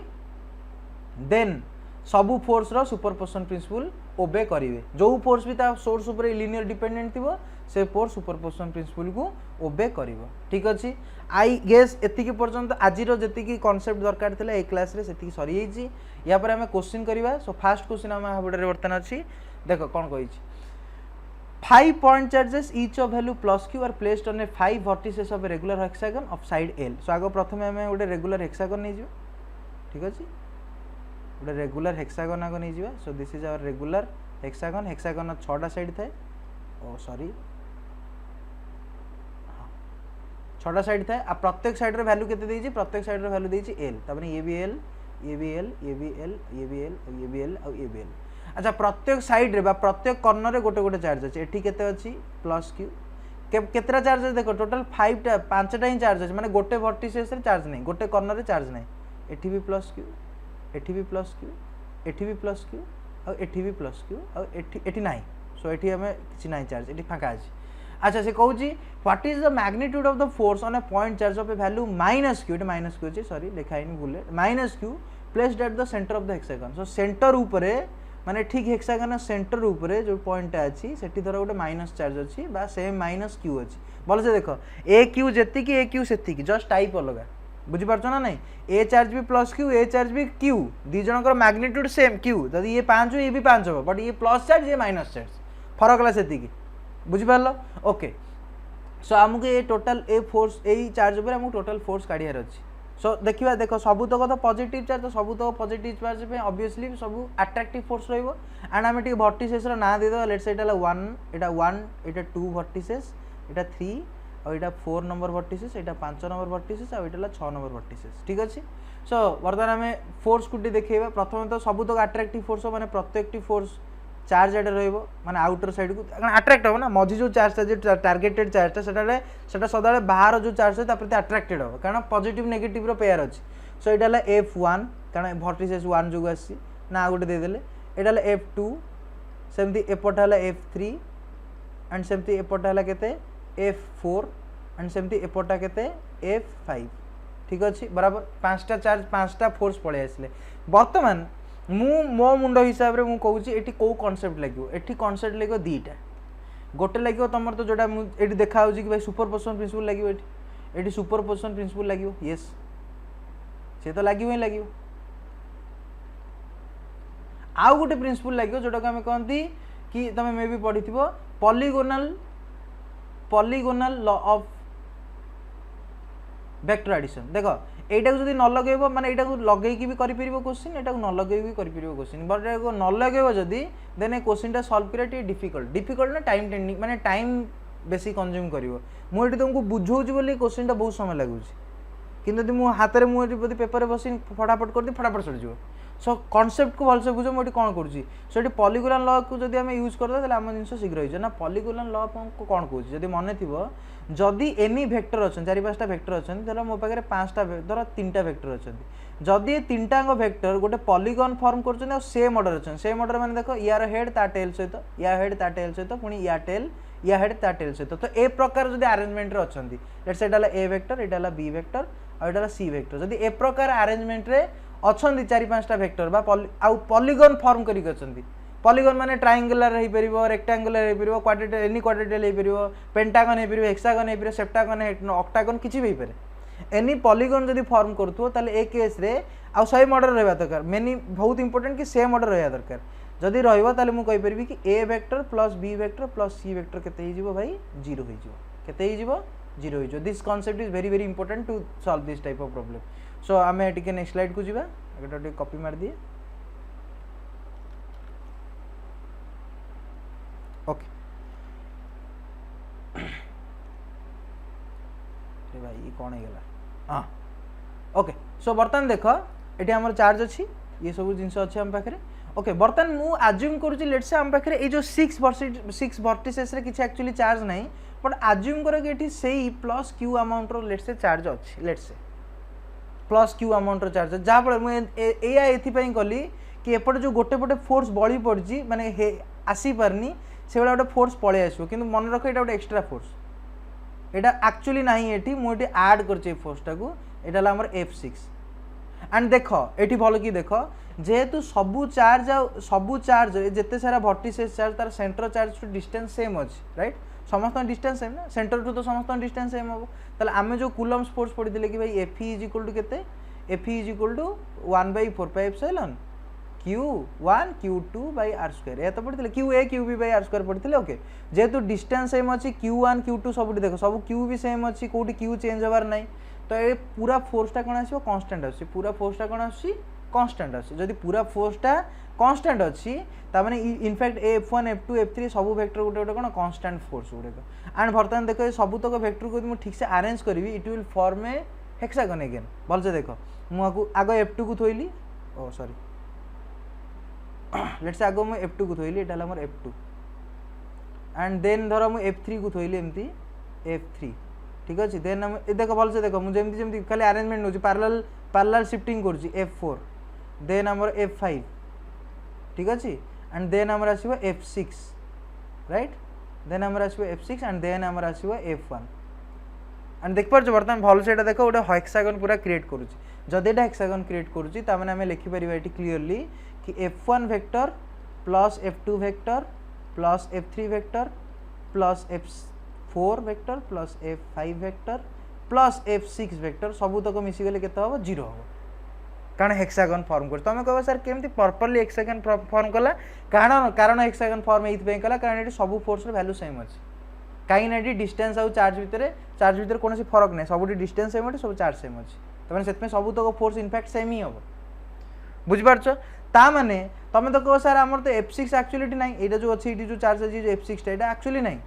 देन सबु फोर्स रो सुपरपोजिशन प्रिंसिपल ओबे करिवे जो फोर्स भी ता सोर्स ऊपर लिनियर डिपेंडेंट थिबो से फोर्स सुपरपोजिशन प्रिंसिपल को ओबे करिवो ठीक अछि आई गेस एतिकी पर्यंत आज रो जेतिकी कांसेप्ट दरकार थिला ए क्लास रे सेतिकी सरी जाइछि या पर हमें क्वेश्चन करिवा सो फर्स्ट क्वेश्चन हम हाबडे वर्तन अछि देखो कोन कहिछि 5 point charges each of value plus q are placed on a 5 vertices of a regular hexagon of side L सो आगो प्रथमे हमें गोटे रेगुलर हेक्सागन नै जिवो ठीक अछि गोटे रेगुलर हेक्सागन आगो नै जिवो so this is our regular hexagon 6टा साइड थाए ओ सॉरी 6टा साइड थाए आ प्रत्येक साइड रे वैल्यू केते देछि प्रत्येक साइड रे वैल्यू देछि L तबने ये भी L ये भी L ये भी L ये भी L और ये भी L और ये भी L अच्छा प्रत्येक साइड रे बा प्रत्येक कॉर्नर रे गोटे गोटे चार्ज अछि एठी केते अछि प्लस q केतरा चार्ज देखो टोटल 5टा ही चार्ज अछि माने गोटे वर्टिसेस रे चार्ज नै गोटे कॉर्नर रे चार्ज नै एठी भी प्लस q एठी भी प्लस q एठी भी प्लस q और एठी भी प्लस q और एठी नाही सो एठी हमें किछि नाही चार्ज एठी फाका अछि अच्छा से कहूँ what is the magnitude of the force on a point charge of A value minus Q minus Q sorry लिखाई भूले minus Q placed at the centre of the hexagon so centre ऊपर माने ठीक हेक्सागन सेंटर ऊपर जो पॉइंट अच्छी सेठी धर गोटे माइनस चार्ज अच्छी बा सेम माइनस क्यू अच्छी भल से देख ए क्यू जेतिकी ए क्यू सेतिकी जस्ट टाइप अलग बुझी पारछ ना नहीं ए चार्ज भी प्लस क्यू ए चार्ज भी क्यू दी जनकर मैग्नीट्यूड सेम क्यू यदि ये 5 हो ये भी 5 हो बट ये प्लस चार्ज ये माइनस चार्ज फरक ला सेतिकी बुझी पारलो ओके सो आमको ये total a force A charge ऊपर आमको टोटल फोर्स काढियार अछि सो देखिबा देखो सबु तक तो पॉजिटिव चार्ज तो सबु तक पॉजिटिव चार्ज पे ऑब्वियसली सबु अट्रैक्टिव फोर्स रहइबो एंड आमे टी वर्टिसेस रो ना दे दो let's say Etah 1 Etah 2 vertices एटा 3 और एटा 4 नंबर वर्टिसेस एटा 5 नंबर वर्टिसेस और एटा 6 नंबर वर्टिसेस ठीक अछि सो वर्तमान आमे फोर्स कुटी देखैबा प्रथम तो सबु तक अट्रैक्टिव फोर्स माने प्रत्येकटी फोर्स चार्ज एटा रहइबो माने आउटर साइड को अट्रैक्ट हो ना मझी जो चार्ज जो टारगेटेड चार्ज सेटा सदाले बाहर जो चार्ज है प्रति अट्रैक्टेड हो कारण पॉजिटिव नेगेटिव रो पेयर अछि सो एटा ला F1 कारण वर्टिसेस 1 जो आसी ना गोटे दे देले एटा ला F2 सेमती एपटा ला F3 एंड सेमती एपटा है केते F4 एंड सेमती एपटा केते F5 ठीक अच्छे बराबर पांचटा चार्ज पांचटा फोर्स पड़े आसले बर्तमान मो मुंड हिसाब से मुझे कहूँ ये कौ कनसेप्ट लगे ये कनसेप्ट लगे दीटा गोटे लगे तुम तो जोटा ये देखा कि भाई सुपरपोजिशन प्रिंसिपल लगे ये सुपरपोजिशन प्रिंसिपल लगे येस से तो लगे ही लगे आउ गोटे प्रिंसिपल लगे जोटा को आम कहती कि तुम मे भी पढ़ी polygonal law of vector addition देख एटा को जब न लगेब माने एटा को लगे भी कर क्वेश्चन एटा को न लगे भी कर क्वेश्चन बट एटा न लगेब जदि देन ए क्वेश्चन सॉल्व करा डिफिकल्ट ना टाइम टेक्निक माने टाइम बेसी कंज्यूम करिवो मुझे तुमको बुझाऊँ बोली क्वेश्चन बहुत समय लगुच कि मुझे हाथ में मुझे पेपर बस फटाफट कर दी फटाफट सरीज सो कनसेप्ट को भलसे बुझ मुझे कौन करुँची पॉलीगोनल लॉ को जब आम यूज करदे आम जिन शीघ्र हो ना पॉलीगोनल लॉ को कौन कौन जब मन थी जदि एनी वेक्टर अच्छा चार पाँचटा वेक्टर अच्छा धर मो पाखे पाँचटा धर तीन टा वेक्टर अच्छा जदि तीन टाक वेक्टर गोटे पॉलीगन फॉर्म कर सेम ऑर्डर अच्छा सेम ऑर्डर मैंने देख यार हेड ता टेल सहित या हेड ता टेल सहित पुणी या हेड ता टेल सहित तो ए प्रकार जब आरेंजमेंट अच्छा let's Etah A vector Etah B vector outta C vector जदि ए प्रकार आरेंजमेंट रे अच्छा चार पाँचटा वेक्टर बा पॉलीगन फॉर्म करी पॉलीगन माने ट्रायंगुलर हो पार रेक्टांगुलर हो पार क्वाड्रेटल एनी क्वाड्रेटल हो पार पेंटागन हो पार हेक्सागन हो पार सेप्टागन ऑक्टागन किसी भी हो पारे एनी पॉलीगन जब फॉर्म करूँ ताले ए केस रे आ सेम ऑर्डर रहा दरकार मेनी बहुत इंपोर्टेंट कि सेम ऑर्डर रहा दरकार जदि रही मुझे कहीपरि कि A vector plus B vector plus C vector केते हो भाई 0 हो 0 हो this concept is very very important to solve this type of problem so आम टे नेक्स्ट स्लाइड को जीवा गोटे कॉपी मार दिए ओके भाई ये कौन है हाँ ओके सो बर्तमान देख ये आम चार्ज अच्छी ये सब जिन अच्छे आम पाखे ओके बर्तमान मु आज्यूम करुँच लेट्स से आम पाखे ये जो 6 वर्टिसेस रे किसी एक्चुअली चार्ज नहीं बट आज्यूम कर कि सही plus Q amount let's say charge अच्छी let's say plus Q amount charge जहाँफल मुझे कली कि एपटे जो गोटे पटे फोर्स बड़ी पड़ी माने आसी पारनी से गोटे फोर्स पलि आसो कि मन रख ये गोटे एक्सट्रा फोर्स यहाँ एक्चुअली ना ये मुझे आड कर फोर्सटा को यहाँ आम F6 एंड देख ये भल कि देख जेहेतु सबू चार्ज जिते सारा वर्टिसेस चार्ज तार centre charge to distance same अच्छी राइट समस्त डिस्टेंस सेम ना सेंटर टू तो समस्त डिस्टेंस सेम हम ताले आम जो कूलम्स फोर्स पढ़ी कि भाई Fe इज इक्वल टू केते Fe is equal to 1/4πε Q1 Q2 by r square या तो पढ़ी QA QB by r square पढ़ी ओके जेहेतु डिस्टेंस सेम अच्छी Q1 Q2 सब देख सब Q भी सेम अच्छी कौटी Q चेंज हबार ना तो ये पूरा फोर्सटा कौन आसो कांस्टेंट अच्छी पूरा फोर्सटा कौन आसी कांस्टेंट अच्छी जदि पूरा फोर्सटा कांस्टेंट अच्छी तार इनफैक्ट F1 F2 F3 सब वेक्टर गोटे गोटे कौन कांस्टेंट फोर्स गुड़ाक एंड बर्तमान देख सबूतक वेक्टर को मुझे ठीक से अरेंज करी it will form a hexagon again भलसे देख मुझे आग F2 को थोइली ओ सॉरी लेट्स आग मुझे F2 को थोइली एटा मोर F2 एंड देन धर मुझे F3 को थोइली एमती F3 ठीक अच्छे देन देख भलसे देख मुझे जमी खाली अरेंजमेंट नौ पैरेलल शिफ्टिंग करुँची F4 देन आमर F5 ठीक अच्छे एंड देन आमर आसो F6 राइट देन आमर आसो F6 एंड देन आमर आसो F1 एंड देख पार्छ बर्तमान भल से देख गोटे हेक्सागन पूरा क्रिएट करुँची जदि एटा हेक्सागन क्रिएट करुँची तार आम लिखिपर ये क्लीयरली कि F1 vector plus F2 vector plus F3 vector plus F4 vector plus F5 vector plus F6 vector सबूतक मिसीगले केते हम 0 हम कारण हेक्सागन फॉर्म कर तुम कह सर केमती प्रॉपर्ली हेक्सागन फॉर्म कला कारण हेक्सागन फॉर्म ये कला कारण ये सब फोर्स वैल्यू सेम अच्छी कहीं ये डिस्टेंस आउ चार्ज भितर कौन फरक नहीं सब डिस्टेंस सेम अच्छी सब चार्ज सेम अच्छी तो से सबूतक फोर्स इनफैक्ट सेम ही हम बुझिपारछ ता माने तुम तो कह सर आमर तो F6 एक्चुअली ना ये जो अच्छी जो चार्ज अच्छी जो F6 टा एक्चुअली ना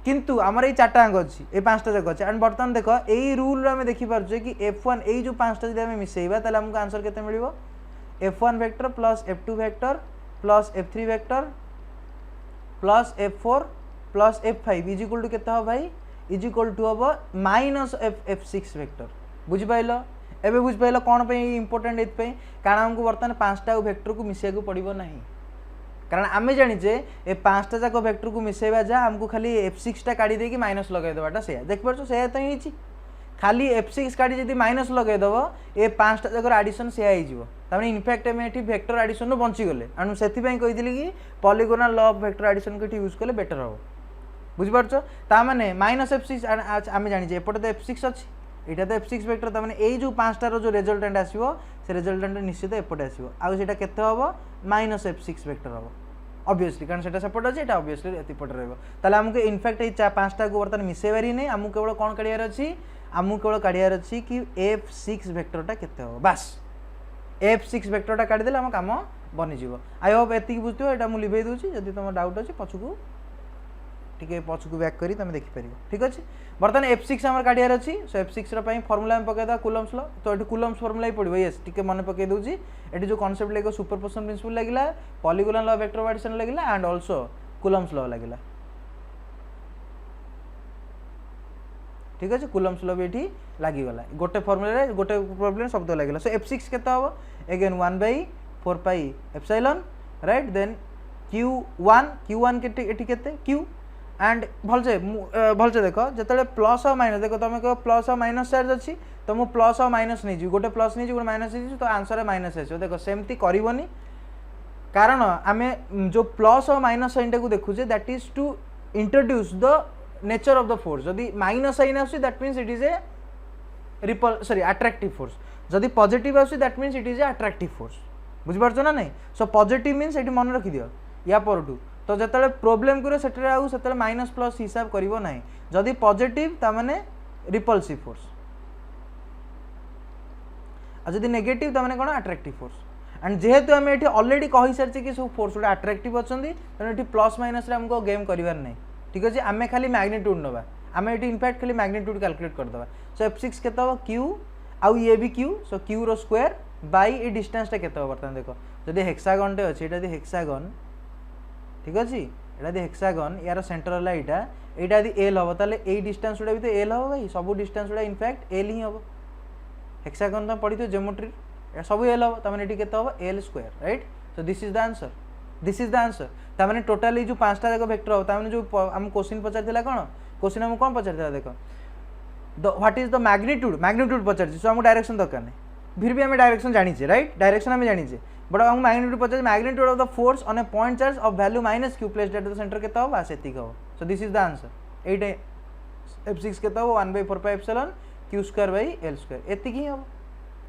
किंतु आमर ये चार्टा अंक अच्छी ये 5टा जाक अच्छे एंड बर्तमान देख यही रूल आम देखिपारे कि F1 यही जो 5टा जब आम मिसेबा ताले हमको आंसर केते मिलिबो F1 vector plus F2 vector plus F3 vector plus F4 plus F5 is equal to केते हो भाई इज इक्वल टू हम माइनस F6 वेक्टर बुझिपाइल एबे बुझिपाइल कौन पे इंपोर्टेंट ये कारण हमको बर्तमान 5टा वेक्टर को मिसिया को पड़ो ना कारण आम जाचे ए 5टा जाक वेक्टर को मिसेबा जा आमको खाली F6 टा काढ़ी देकी माइनस लगे देवाटा से देख पारछो से तो ही खाली F6 काढ़ी जदी माइनस लगे दबो ए 5टा जाकर एडिशन से आइ जीवो तामे इनफैक्ट हम एठी वेक्टर एडिशन रो बंची गले अनु सेति पई कहिदिली कि polygonal law of vector addition को यूज कले बेटर हो बुझि पारछो ता माने -F6 आमे जानि जे एपटे तो F6 अछि एटा तो F6 वेक्टर ता माने ए जो 5टा रो जो रिजल्टेंट आसीबो से रिजल्टेंट निश्चित एपटे आसीबो आ सेटा केते होबो -F6 वेक्टर होबो ऑब्वियसली कारण सेटा सपोर्ट अछि एटा ऑब्वियसली एति पट रहबो ताले हमके इनफैक्ट ए 5टा को वर्तन मिसेबारी नै हमु केवल कोन काढियार अछि हमु केवल काढियार अछि कि F6 वेक्टरटा केते होबो बस F6 वेक्टरटा काढि देले हम काम बनि जीवो आई होप एति बुझियो एटा मु लिभै दोछि जदि तुम डाउट अछि पछुकू ठीक पछुकू बैक करी तुम देखि परिबो ठीक अछि बर्तन F6 हमर काढियार अछि सो F6 रा पई फार्मूला हम पकेदा कूलम्स लॉ तो एठी कूलम्स फार्मूला ही पड़िबो यस ठीक मन पके दोछि एठी जो कांसेप्ट लेको सुपरपोजिशन प्रिंसिपल लागिला polygonal law of vector addition लागिला एंड आल्सो कूलम्स लॉ लागिला ठीक अछि कूलम्स लॉ भी लागी गला गोटे फार्मूला रे गोटे प्रॉब्लम शब्द लागिला सो F6 केता हो again 1/4 pi epsilon right then q1 के एठी केते q एंड भलसे देखो जतले प्लस और माइनस देखो तुम कह प्लस और माइनस चार्ज अच्छी तो मु प्लस और माइनस नहीं जी गोटे प्लस नहीं जी गोटे माइनस नहीं तो आंसर है माइनस आसो देखो सेमती करबनी कारण आमे जो प्लस और माइनस साइन को देखुचे that is to introduce the nature of the force जदी माइनस साइन आसी that means it is a repulsive sorry attractive force जदी पॉजिटिव आसी that means it is a attractive force बुझि पारछो ना नहीं सो पॉजिटिव मींस एटी मन रखि दियो या परटू तो जतले प्रॉब्लम करे सेटरे आउ सेतले माइनस प्लस हिसाब करिवो नाही जदी पॉजिटिव ता माने रिपल्सिव फोर्स आ जदी नेगेटिव ता माने कोन अट्रैक्टिव फोर्स एंड जेहेतु हम एठी ऑलरेडी कहि सरछि कि सब फोर्स उडा अट्रैक्टिव अछंदी तने एठी प्लस माइनस रे हमको गेम करिवार नाही ठीक अछि आमे खाली मैग्नीट्यूड नबा आमे एठी इनफैक्ट खाली मैग्नीट्यूड कैलकुलेट कर दबा सो F6 केता हो q आउ ये भी q सो q रो स्क्वायर बाय ए डिस्टेंस ता केता हो बर्तन देखो जदी हेक्सागन टे अछि एटा दि हेक्सागन ठीक अछि एटा दि हेक्सागन यार सेंटर हला एटा दि l होबो ताले ए डिस्टेंस उडा भी तो l होबो भाई सब डिस्टेंस उडा इनफैक्ट l ही होबो हेक्सागन तो पढी तो ज्योमेट्री ए सब l होबो त माने एटी केता होबो l square right so this is the answer त माने टोटली जो 5टा जाक वेक्टर हो त माने जो हम क्वेश्चन पचारथिला कोन क्वेश्चन हम कोन पचारथिला देखो व्हाट इज द मैग्नीट्यूड पचारछि सो हम डायरेक्शन दरकार नै फिर भी हमें डायरेक्शन जानी छे राइट डायरेक्शन हमें जानी छे बट हम मैग्नीट्यूड पचार magnitude of the force on a point charge of value -q placed at the centre केता हो बस एतिक हो so this is the answer एटा F6 केता हो 1/4 pi epsilon q square by l square एतिक ही हो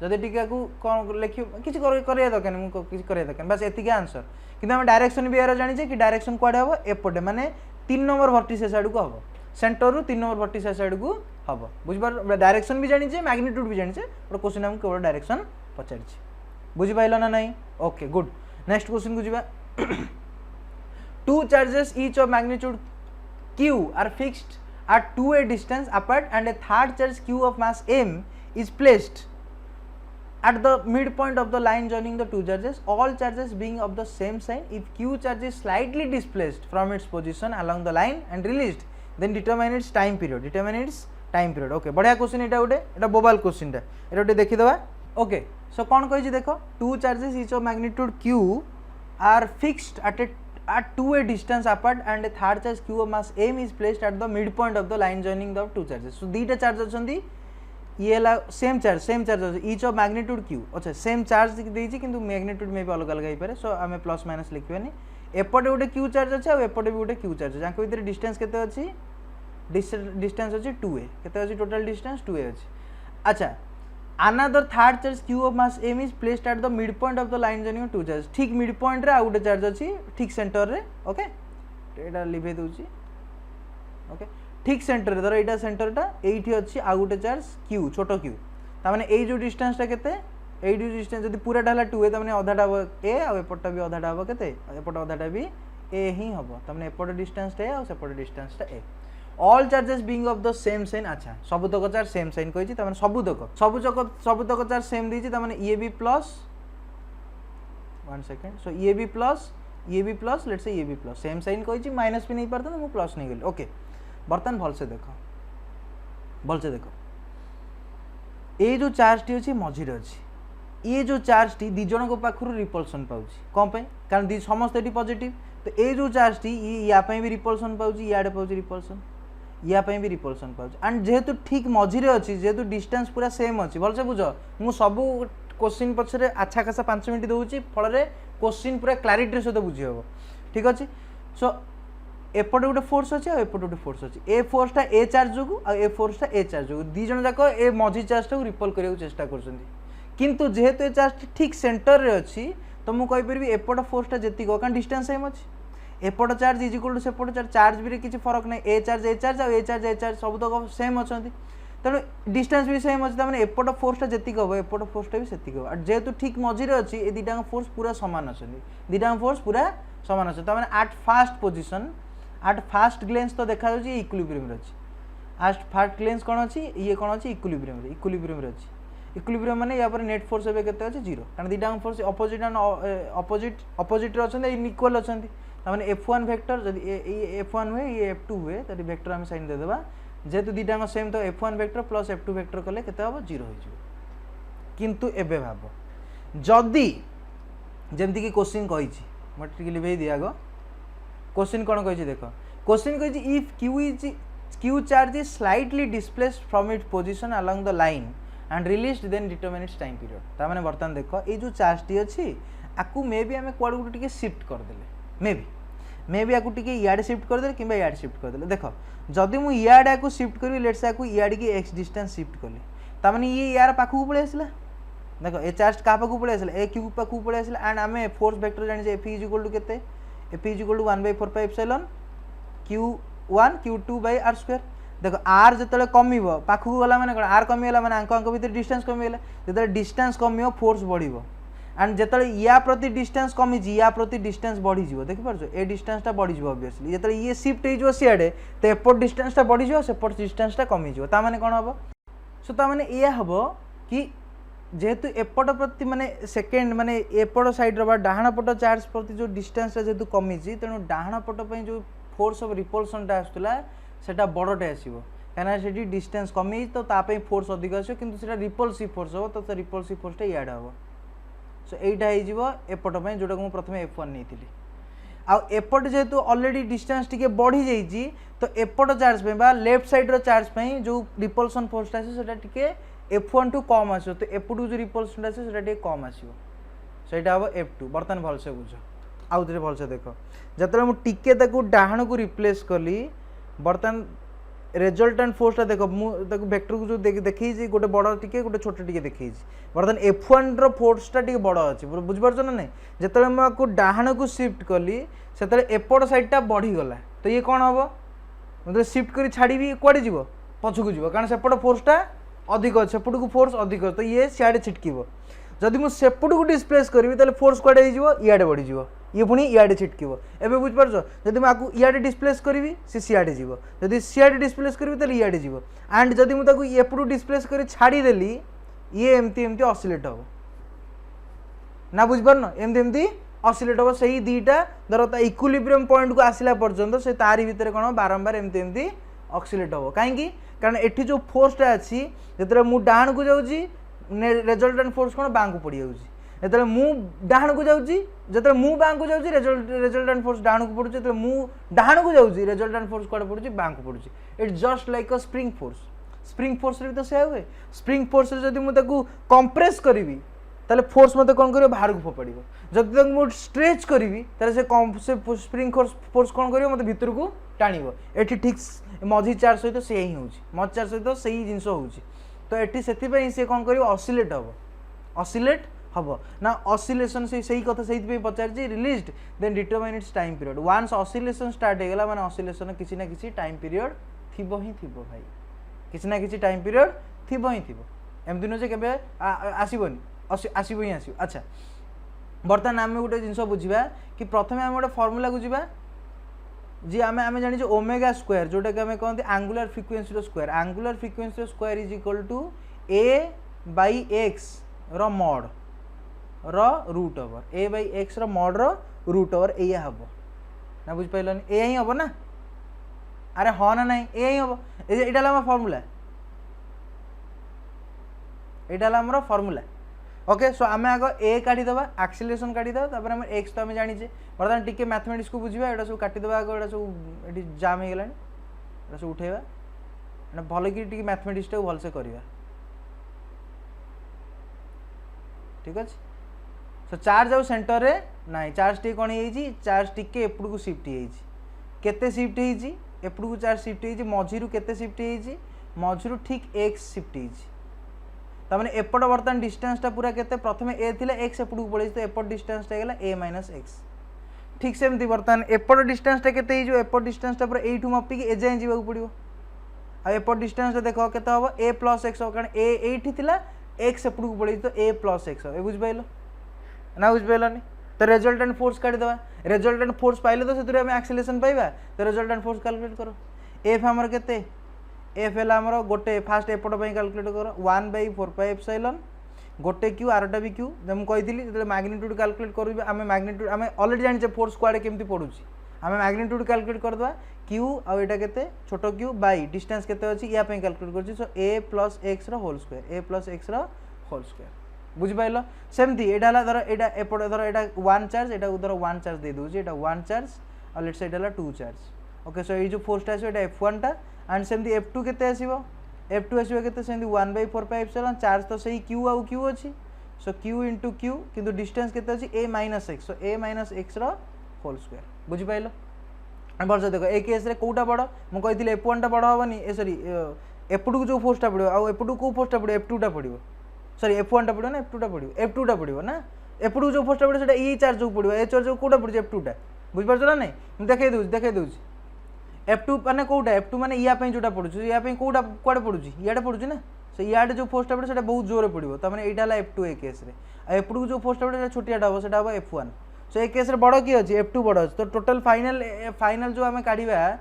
जदि टिका को कोन लिखियो किछि करिया दरकार नै मु किछि करिया दरकार बस एतिक आंसर किंतु हम डायरेक्शन भी यार जानी छे कि डायरेक्शन कोडे हो एपटे माने 3 नंबर वर्टिसेस साइड को हो सेंटर रु 3 नंबर वर्टिसेस साइड को हबो बुझ बार डायरेक्शन भी जानी छे मैग्नीट्यूड भी जानी छे बट क्वेश्चन हम केवल डायरेक्शन पचारि छी बुझि पाइलो ना नहीं ओके गुड नेक्स्ट क्वेश्चन को जीवा two charges each of magnitude q are fixed at 2a distance apart and a third charge q of mass m is placed at the midpoint of the line joining the two charges, all charges being of the same sign. If q charge is slightly displaced from its position along the line and released, then determine its time period. Okay, बढ़िया क्वेश्चन एटा गोटे एटा बोबाल क्वेश्चन टा एटा गोटे देखि दबा. ओके सो कोन कहि छी देखो two charges each of magnitude q are fixed at 2a distance apart and a third charge q of mass m is placed at the midpoint of the line joining the two charges. So दीटा चार्ज अछंती ये ला same charge each of magnitude q अच्छा सेम चार्ज देछि किंतु मैग्नीट्यूड में भी अलग अलग होई पारे. सो हमें प्लस माइनस लिखबेनी एपटे गोटे q चार्ज अछि आ एपटे भी गोटे q चार्ज अछि जाके भीतर डिस्टेंस केते अछि डिस्टेंस अछि 2a केते अछि टोटल डिस्टेंस 2a अछि. अच्छा another third charge q of mass m is placed at the midpoint of the line joining two charges. ठीक midpoint रे आ गोटे चार्ज अछि ठीक सेंटर रे. ओके एटा लिभे दोछि ओके ठीक सेंटर रे धर एटा सेंटर टा एठी अछि आ गोटे चार्ज q छोटो q ता माने ए जो डिस्टेंस टा केते ए जो डिस्टेंस जदी पूरा ढाला 2a ता माने आधाटा a आ एपटा भी आधाटा हो केते एपटा आधाटा भी a ही हबो ता माने एपटा डिस्टेंस टा a आ सेपटा डिस्टेंस टा a. All charges being of the same sign. अच्छा सबुतक चार्ज सेम साइन कहि छी त माने सबुतक चार्ज सेम दी छी त माने ये भी प्लस 1 सेकंड सो ये भी प्लस लेट्स से ये भी प्लस सेम साइन कहि छी माइनस भी नहीं परता मु प्लस नहीं गेल. ओके बर्तन भल से देखो ए जो चार्ज टी अछि मझी रे अछि ये जो चार्ज टी दी जन को पाखु रिपल्सन पाउछ कौन पे कारण दी समस्त पॉजिटिव तो ये जो चार्ज टी या भी रिपल्सन पाउछ इे पाउछ रिपल्सन या भी रिपल्सन पाउछ एंड जेहेतु ठीक मझिरे अच्छी जेहेतु डिस्टेंस पूरा सेम अच्छी भलसे बुझ मु सब क्वेश्चन पछरे अच्छा खासा 5 मिनट दूसरी फल क्वेश्चन पूरा क्लारिटी सहित बुझी हम ठीक अच्छे सो एपटे गोटे फोर्स अच्छे एपटे गोटे फोर्स अच्छे ए फोर्सटा ए चार्ज जो ए फोर्सटा ए चार्ज जो दी जन जाक ए मझी चार्ज टाक रिपल करने चेष्टा कर जेहेतु ए चार्ज ठीक सेंटर रे अच्छी तो मुझे कहीपरि एपट फोर्सटा जीत कारण डिस्टेंस सेम अच्छी एपट चार्ज इज इक्वल टू सेपट चार्ज चार्ज भी किसी फरक नहीं ए चार्ज ए चार्ज सब तक सेम अच्छा तेणु डिस्टेंस भी सेम अच्छे मैंने एपट फोर्सटा जी हम एपट फोर्सटा भी से हम जेहेतु ठीक मझिरे अच्छी ये दुटा फोर्स पूरा सामान अच्छा दुटा फोर्स पूरा सामान अच्छे मैंने आट फास्ट पोजिशन आट फास्ट ग्लेंस तो देखा इक्विलिब्रियम अच्छी आट फास्ट ग्लेंस कौन अच्छी ये कौन अच्छी इक्विलिब्रियम अच्छी इक्विलिब्रियम माने या पर नेट फोर्स एबे केते अछि 0 कारण दुटा फोर्स अपोजिट एंड अपोजिट रे अछन इक्वल अछन माने f1 वेक्टर जदि f1 हुए ये f2 हुए तदि वेक्टर हम साइन दे देबा जेतु दुटा सेम तो f1 vector plus f2 vector कले केते हो 0 हो जिवो किंतु एबे भाबो जदि जेमति कि क्वेश्चन कहि छि मत टिक लिबे दिया गो क्वेश्चन कोन कहि छि देखो क्वेश्चन कहि छि if q charge is slightly displaced from its position along the line and released then determine its time period ता माने बर्तमान देखो ये जो चार्ज टी अच्छी आकु मे भी आम कौड़ गोटे टिके शिफ्ट करदे मे भी आकु टिके इयाडे शिफ्ट करदे कि इयाडे शिफ्ट करदे देखो जदि मु इयाडे आकु शिफ्ट करी लेट्स आकु इयाडे की x डिस्टेंस शिफ्ट कली ता माने ये यार पाखु पळे आसला देखो ए चार्ज का पाखु पळे आसला ए क्यू पाखु पळे आसला एंड आमे फोर्स वेक्टर जानि जे F इज इक्वल टू केते F is equal to 1/4 pi epsilon q1 q2 by r square देखो आर जो कम पाखक गला मैंने आर कमीगला मैंने आंक भितर डिस्टेंस कमीगला जो डिस्टेंस कम फोर्स बढ़ एंड जो या प्रति डिस्टेंस कमी या प्रति डिस्टेंस बढ़ी देखिपार ए डिस्टेंसटा बढ़ी ऑब्वियसली जो ये शिफ्ट हो सीआडे तो एपट डिस्टेंसटा बढ़ी सेपट डिस्टेंसटा कमी ताने कौन हम सो ताने या हम कि जेहेतु एपट प्रति माने सेकेंड माने एपट साइड डाहाण पट चार्ज प्रति जो डिस्टेंसटा जेहेतु कमी तेणु डाहाण पट जो फोर्स ऑफ रिपल्सनटा आसुला सेटा बड़टे आसो कहीं डिस्टेंस कमी तो ताप फोर्स अधिक आसो कि रिपल्सिव फोर्स हम तो रिपल्सिव फोर्सटा इयाडे हम सो यहीटा होपट जोटा मुझे प्रथम F1 नहीं आउट जेहेतु ऑलरेडी डिस्टेंस टी बढ़ी जाइए तो एपट चार्ज बा लेफ्ट साइड रो चार्ज जो रिपल्सन फोर्सटा आसे F1 टू कम आसो तो एपटू जो रिपल्सन आसे कम आसो सहीटा हम F2 बर्तमान भलसे बुझ आउ थे भलसे देख जो मुझे डाहाण को रिप्लेस कली बर्तमान रेजल्टेंट फोर्सटा देख मुझे वेक्टर को जो देखी गोटे बड़ टिके गोटे छोटे टिके देखी बर्तमान F1 रो फोर्सटा टिके बड़ अच्छी बुझीपार ना नहीं जो मुझे डाहाण को शिफ्ट कली से एपट साइडटा बढ़ीगला तो ये कौन हम मतलब शिफ्ट कर छाड़ी कौड़े जीव पछकू जीव कारण सेपट फोर्सटा अधिक अच्छे सेपट को फोर्स अधिक तो ये सियाड़े छिटकिब जदि मुझे सेपट को डिस्प्लेस करी तो फोर्स कौड़े इयाडे बढ़ीज ये पुणी इयाडे छिटकिब एवं बुझीपार जदि मुझे इयाडे डिस्प्लेस करी सी सियाडे जीव जदि सियाडे डिस्प्लेस करी तो इयाडे जीव एंड जदि मुझे एपटू डिस्प्लेस कर छाड़देली ये एमती एमती ऑसिलेट हम ना बुझीपार न एमती एमती ऑसिलेट हम से दीटा धर इक्विलिब्रियम पॉइंट को आसला पर्यंत से तारी भितर कौन बारंबार एमती एमती ऑसिलेट हम कहीं कारण एठी जो फोर्सटा अच्छी जो मुझे डाहाण को जाऊँगी रेजल्टेंट फोर्स कौन बाँ को पड़ जाऊँगी जो मु डाहाण को जाऊँगी जो मु बाँ को जाऊँगी रेजल्टेंट फोर्स डाहाण को पड़ुଛି जो मु डाहाण को जाऊँगी रेजल्टेंट फोर्स कौन पड़ुଛି बाँ को पड़ुଛି it's just like a spring force भी तो से हुए स्प्रिंग फोर्स जब मुझे कंप्रेस करी ताले फोर्स मत कौन कर बाहर को फोपाड़ जब तक मुझे स्ट्रेच करी से स्प्रिंग फोर्स कौन कर मत भितर को टाणव एटी ठीक मझी चार्ज सहित से ही हो मझी चार्ज सहित से ही जिनस हो तो ये से कौन कर ऑसिलेट हम ऑसिलेट हम ना ऑसिलेशन से सही कथा से पचार released then determine its time period once oscillation start होगा माने ऑसिलेशन किसी ना किसी टाइम पीरियड थिबो ही थिबो भाई किसी ना किसी टाइम पीरियड थिबो ही थिबो एमती नुहे केबे आसबनी आसब ही आसो अच्छा बर्तमान आम गोटे जिन बुझा कि प्रथम आम गोटे फर्मूला को जीवा जी आम आम जानी ओमेगा स्क्वायर जोटा कि आम कहते angular frequency square is equal to A by X rod root over A by X rod root over या हम ना बुझिपारे ए ही हम ना अरे हाँ ना नहीं ए ही हम यहाँ फर्मूला यहाँ फर्मूला ओके सो आम आग ए काटिदेवा एक्सीलरेशन काटिदेवा तापर आम एक्स तो आम जानीचे बर्तमान टिके मैथमेटिक्स को बुझा यहाँ सब काटिदेवा आग यहाँ सब ये जाम हो गलानी यहाँ सब उठेगा भल कि मैथमेटिक्स टाक भलसे करवा ठीक अच्छे सो चार्ज आउ सेंटर रे ना चार्ज टी कौन हो चार्ज टिके एपड़ को सिफ्ट होते सिफ्ट होती एपड़ को चार्ज सिफ्ट होती मझी के सिफ्ट होती मझी ठीक एक्स सिफ्ट होने एपट बर्तमान डिस्टेंसटा पूरा केते प्रथम ए थिला एक्स एपड़ को पड़े तो एपट डिस्टेंसटा गला ए माइनस एक्स ठीक सेमती बर्तमान एपट डिस्टेंसटा केते हो एपट डिस्टेंसटा पूरा एठू मपिकी ए जाए जावाक पड़ो आ एपट डिस्टेंसटा देख केते हम ए प्लस एक्स कारण ए एठी थिला एक्स एपड़ को पड़े तो ए प्लस एक्स ए बुझिपाइल ना बुझिपाइलनी तो रिजल्टेंट फोर्स काटिदेवा रिजल्टेंट फोर्स पाइले तो से एक्सेलरेशन पाइबा तो रिजल्टेंट फोर्स कैलकुलेट करो एफ आमर केते एफ है आमर गोटे फास्ट एपट कैलकुलेट कर 1/4πε गोटे क्यू आरटा भी क्यू मुझे जो मैग्नीट्यूड कैलकुलेट करूँ आम मैग्नीट्यूड आम अलरेडी जाने फोर्स कुआड़े केमती पड़ू आम मैग्नीट्यूड कैलकुलेट करदे क्यू आटा के छोट क्यू बाई डिस्टेंस केते अच्छी या कैलकुलेट कर सो ए प्लस एक्स होल स्क्वायर ए प्लस एक्स होल स्क्वायर बुझिपाइल सेमती यहाँ धर यहाँ एपट धर यहाँ 1 चार्ज यहाँ धर 1 चार्ज दे दूसरी यहाँ 1 चार्ज और लेट्स से यहाँ 2 चार्ज ओके सो ये जो फोर्सटा आसो ये F1 टा एंड सेमती F2 केते आसीबो F2 आसीबो केते सेमती 1/4πε चार्ज तो सही क्यू आउ क्यू अच्छी सो क्यू इंटू क्यू किंतु डिस्टेंस केते अच्छी ए माइनस एक्स सो ए माइनस एक्स होल स्क्वायर बुझिपाइल बस देख ए केस रे कोटा बड़ मुझे F1 टा बड़ हेनी ए सॉरी एपट को जो फोर्सटा पड़ो आउ एपट को फोर्सटा पड़ो F2 टा पड़ो सॉरी F1 टा पड़ो ना F2 टा पड़ो F2 टा पड़ो ना एपट को जो फोर्सटा पड़ो ए चार्ज जो पड़ो ए चार्ज कोटा पड़ो F2 टा बुझिपार ना नहीं देखे दूसरी F2 माने कोटा F2 माने या जोटा पड़ू या कोटा कुआड़े पड़ू इे पड़ू ना से इे जो फोर्सटा पड़े से बहुत जोर पड़ो तो मैंने यहाँ F2 ए केस एपट को जो फोर्सटा पड़े छोटियाटा हम से F1 सो ए केस बड़ किए अच्छे F2 बड़ अच्छे तो टोटल फाइनल जो आम काढ़ा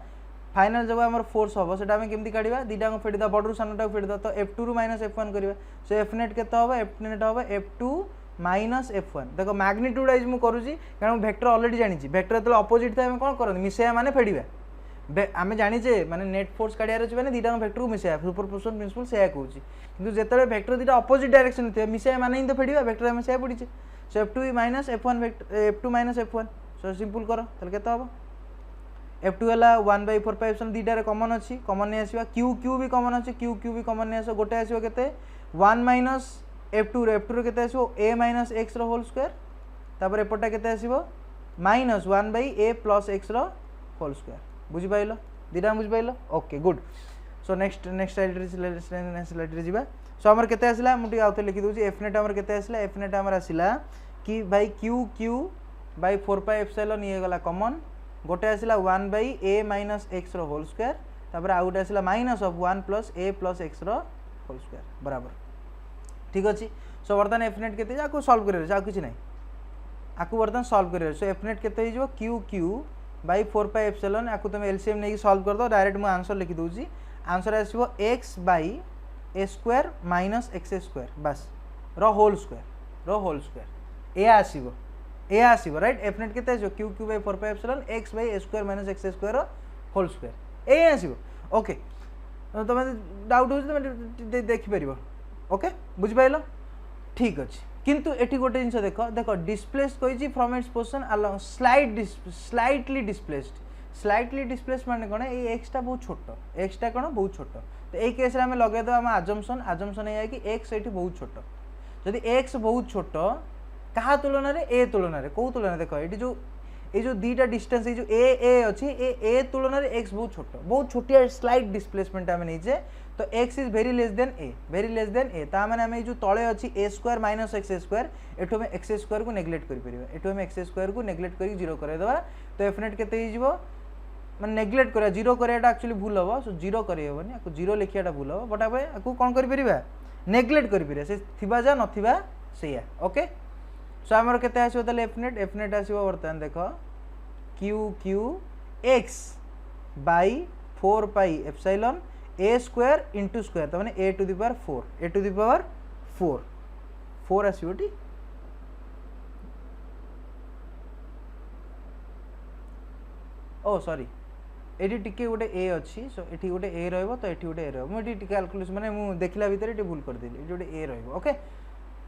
फाइनल जो आम फोर्स हम से केमती काढ़ा दीटा फेटा बड़ू सानटा फेटा तो F2 रू माइनस F1 करवा सो एफनेट के एफनेट हम F2 माइनस F1 देख मैग्नीट्यूड वाइज मुझे करुँची कारण वेक्टर अलरेडी जानी वेक्टर जो अपोजिट था कौन करते मिसेया माने फेड़ा आम जाचे माने नेट फोर्स काढ़ार अच्छे मैंने दीटा वेक्टर को मिसेया सुपरपोजिशन प्रिंसिपल से कहूँ कि जिते वेक्टर दीटा अपोजिट डायरेक्शन थे मिसेया माने ही तो फेड़ा वेक्टर आम से पड़ी सो F2 minus F1 F2 minus F1 so simple कर के हम F2 है 1/4πε दीटार कमन अच्छी कमन नहीं आसवा क्यू क्यू भी कमन अच्छे क्यू क्यू भी कमन नहीं आस गोटे आसो के 1 माइनस F2 F2 के आसो A minus X whole square तापर एपटा के आसो minus 1/a plus X whole square बुझिपाइल दीटा बुझिपाइल okay good so next slide जी सो आमर केते आसला मुझे आउ लिखी दूसरी एफनेट आमर केते आसला एफनेट आमर आसला कि भाई क्यू क्यू बाई 4πε ये गला कमन गोटे आसला 1/a minus X whole square तापर आउ गोटे आसला minus of 1 plus a plus X whole square बराबर ठीक अच्छे सो बर्तमान एफनेट केते आपको सॉल्व कर किसी ना आपको बर्तमान सॉल्व कर सो एफनेट केते हो क्यू क्यू बाई 4πε आपको तुम एलसीएम नहीं सॉल्व कर दो डायरेक्ट मुझे आंसर लिखी दूसरी आंसर आसो X by A square minus X square बस होल स्क्वायर ए आसो राइट एफनेट के Q Q by 4πε X by A square minus X square whole square A आसो ओके तुम डाउट हो देखिपर ओके बुझिपाइल ठीक अच्छे किंतु एटी गोटे जिन देख देख डिस्प्लेस्ड कही from its position along slightly displaced माने कौन ये एक्सटा बहुत छोट एक्सटा कौन बहुत छोट तो ये केस आम लगेद आम आजमसन है कि एक्स ये बहुत छोट जदि एक्स बहुत छोट क्या तुलन में ए तुलन कौ तुलन देख ये जो दीटा डिस्टेंस जो ए अच्छी ए तुलन में एक्स बहुत छोटिया स्लाइट डिस्प्लेसमेंट आम नहीं तो X is very less than A ताने आम जो तले अच्छी A square minus X square एठू आम एक्स स्क्वायर को नेग्लेक्ट करें एक्स स्क्वायर को नेग्लेक्ट कर जीरो करदेवा तो एफनेट के मैं नेग्लेक्ट करा जीरो कराटा एक्चुअली भूल हम सो जीरो करहबनी आपको जीरो लिखाटा भूल हम बट आम आपको कौन कर नेग्लेक्ट कर से थिबा जा नथिबा सेया ओके सो आमर केते आसीबो ताले एफनेट आसीबो बर्तमान देख Q Q X by 4πε A square into square तो मैंने a टू द पावर 4 आसीबो टी ओ सॉरी एटी टिके गोटे ए अच्छी सो एटी गोटे ए रोटे ए रोटे मुझे कैलकुलेसन मैंने मुझे देखला भितर ये भूल करदेली ये गोटे ए रोके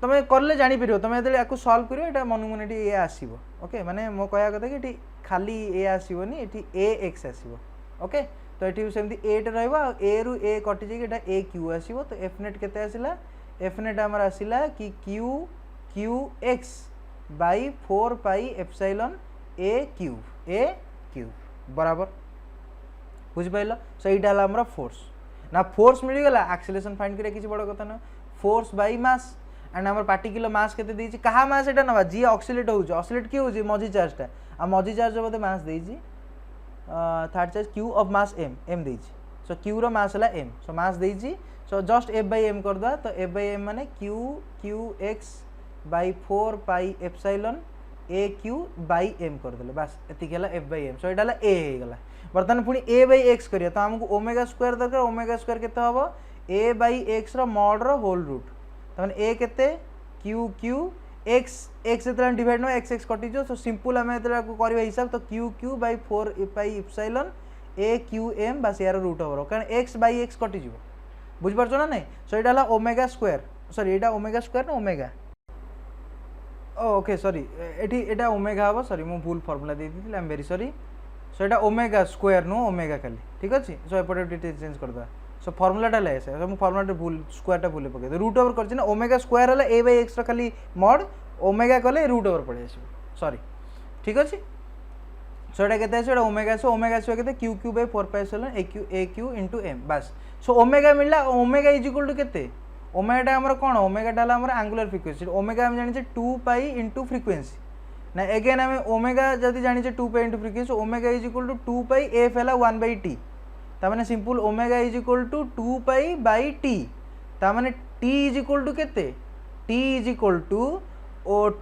तुम कले जापर तुम जो सल्व कर ये मन मन ये आसो ओके माने मो कह कथा कि खाली ए आसोनी ये ए एक्स आसो ओके तो ये सेमती ए टे रे रु ए कटि जाए ए क्यू आसो तो एफ नेट केते आसिला एफ नेट आमर आसिला कि Q Q X by 4 pi epsilon A cube बराबर बुझिपाइल सो यहाँ है आमर फोर्स ना फोर्स मिलगला एक्सेलरेशन फाइंड करिया किसी बड़ कथा ना फोर्स बाई मास एंड आम पार्टिकुलर मास केते देइछि कहा मास एटा नबा जी ऑक्सीलेट होउछ ऑक्सीलेट की होउछ मझी चार्जटा आ मझी चार्ज बोते मास देइछि third charge Q of mass M देइछि सो क्यू रो मास हला एम सो मास देइछि so just F by M कर दवा तो एफ बाई एम माने Q X by 4 pi epsilon A Q by M कर देले बस एतिक हला एफ बाई एम सो एटा हला ए हे गला बर्तमान पुनी ए बाई एक्स करिया तो हमको ओमेगा स्क्वायर दरकार ओमेगा स्क्वायर केते हबो ए बाई एक्स रो मॉड रो होल रूट तमन ए केते क्यू क्यू एक्स एक्स एतला डिवाइड नो एक्स एक्स कटि जो सो सिंपल हम एतला को करबा हिसाब तो Q Q by 4 pi epsilon A Q M बस यार रूट ओवर कारण एक्स बाई एक्स कटि जो बुझ परछो ना नहीं सो एटा हला ओमेगा स्क्वायर सॉरी एटा ओमेगा स्क्वायर ना ओमेगा ओके सॉरी एठी एटा ओमेगा हबो सॉरी मु भूल फार्मूला दे दिथिले I am very sorry so एटा ओमेगा स्क्वायर नो ओमेगा खाली ठीक अछि सो एपटे डिटेल चेंज कर दवा सो फार्मूलाटा ले सो मु फार्मूलाटा भूल स्क्वायरटा भूल पके रूट ओवर करछि ना ओमेगा स्क्वायर हला a / x रा खाली मॉड ओमेगा कले रूट ओवर पड़े आसी सॉरी ठीक अछि सो एटा केते आसी एटा ओमेगा सो केते q q / 4 pi epsilon a q into m बस सो ओमेगा मिलला ओमेगा इज इक्वल टू केते ओमेगा हमर कोन ओमेगा डाला हमर एंगुलर फ्रीक्वेंसी ओमेगा हम जानि छे 2 पाई इनटू फ्रीक्वेंसी ना अगेन हम ओमेगा जदी जानि छे 2 pi into frequency omega is equal to 2 pi f हला 1/t ता माने simple omega is equal to 2 pi by t ता माने t इज इक्वल टू केते t is equal to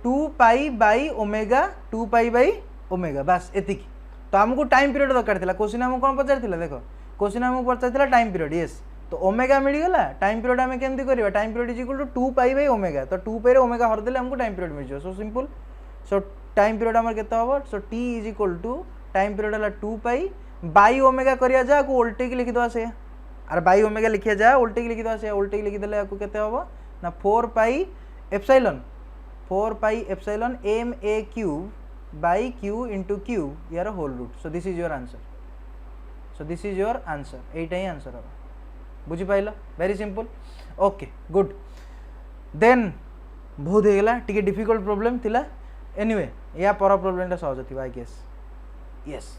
2 pi by omega 2 pi by omega बस एतिक तो हमको टाइम पीरियड दरकार थिला क्वेश्चन हम कोन पचार थिला देखो क्वेश्चन हम पचार थिला टाइम पीरियड यस तो ओमेगा मिल गला टाइम पीरियड हमें केमती करबा time period is equal to 2 pi by omega तो 2 पाई रे ओमेगा हर देले हमको टाइम पीरियड मिल जो so simple so time period हमर केते होबो so t is equal to time period हला 2 पाई बाई ओमेगा करिया जा को उल्टे की लिखि दवा से अरे बाई ओमेगा लिखिया जा उल्टे की लिखि दवा से उल्टे की लिखि देले को केते होबो ना 4 pi epsilon m a cube by q into q यार whole root so this is your answer एटा ही आंसर होबो बुझी पाइल very simple okay good then बहुत हो गला टिके डिफिकल्ट प्रॉब्लम थिला एनीवे या पर प्रॉब्लम टा सहज थिबा आई गेस यस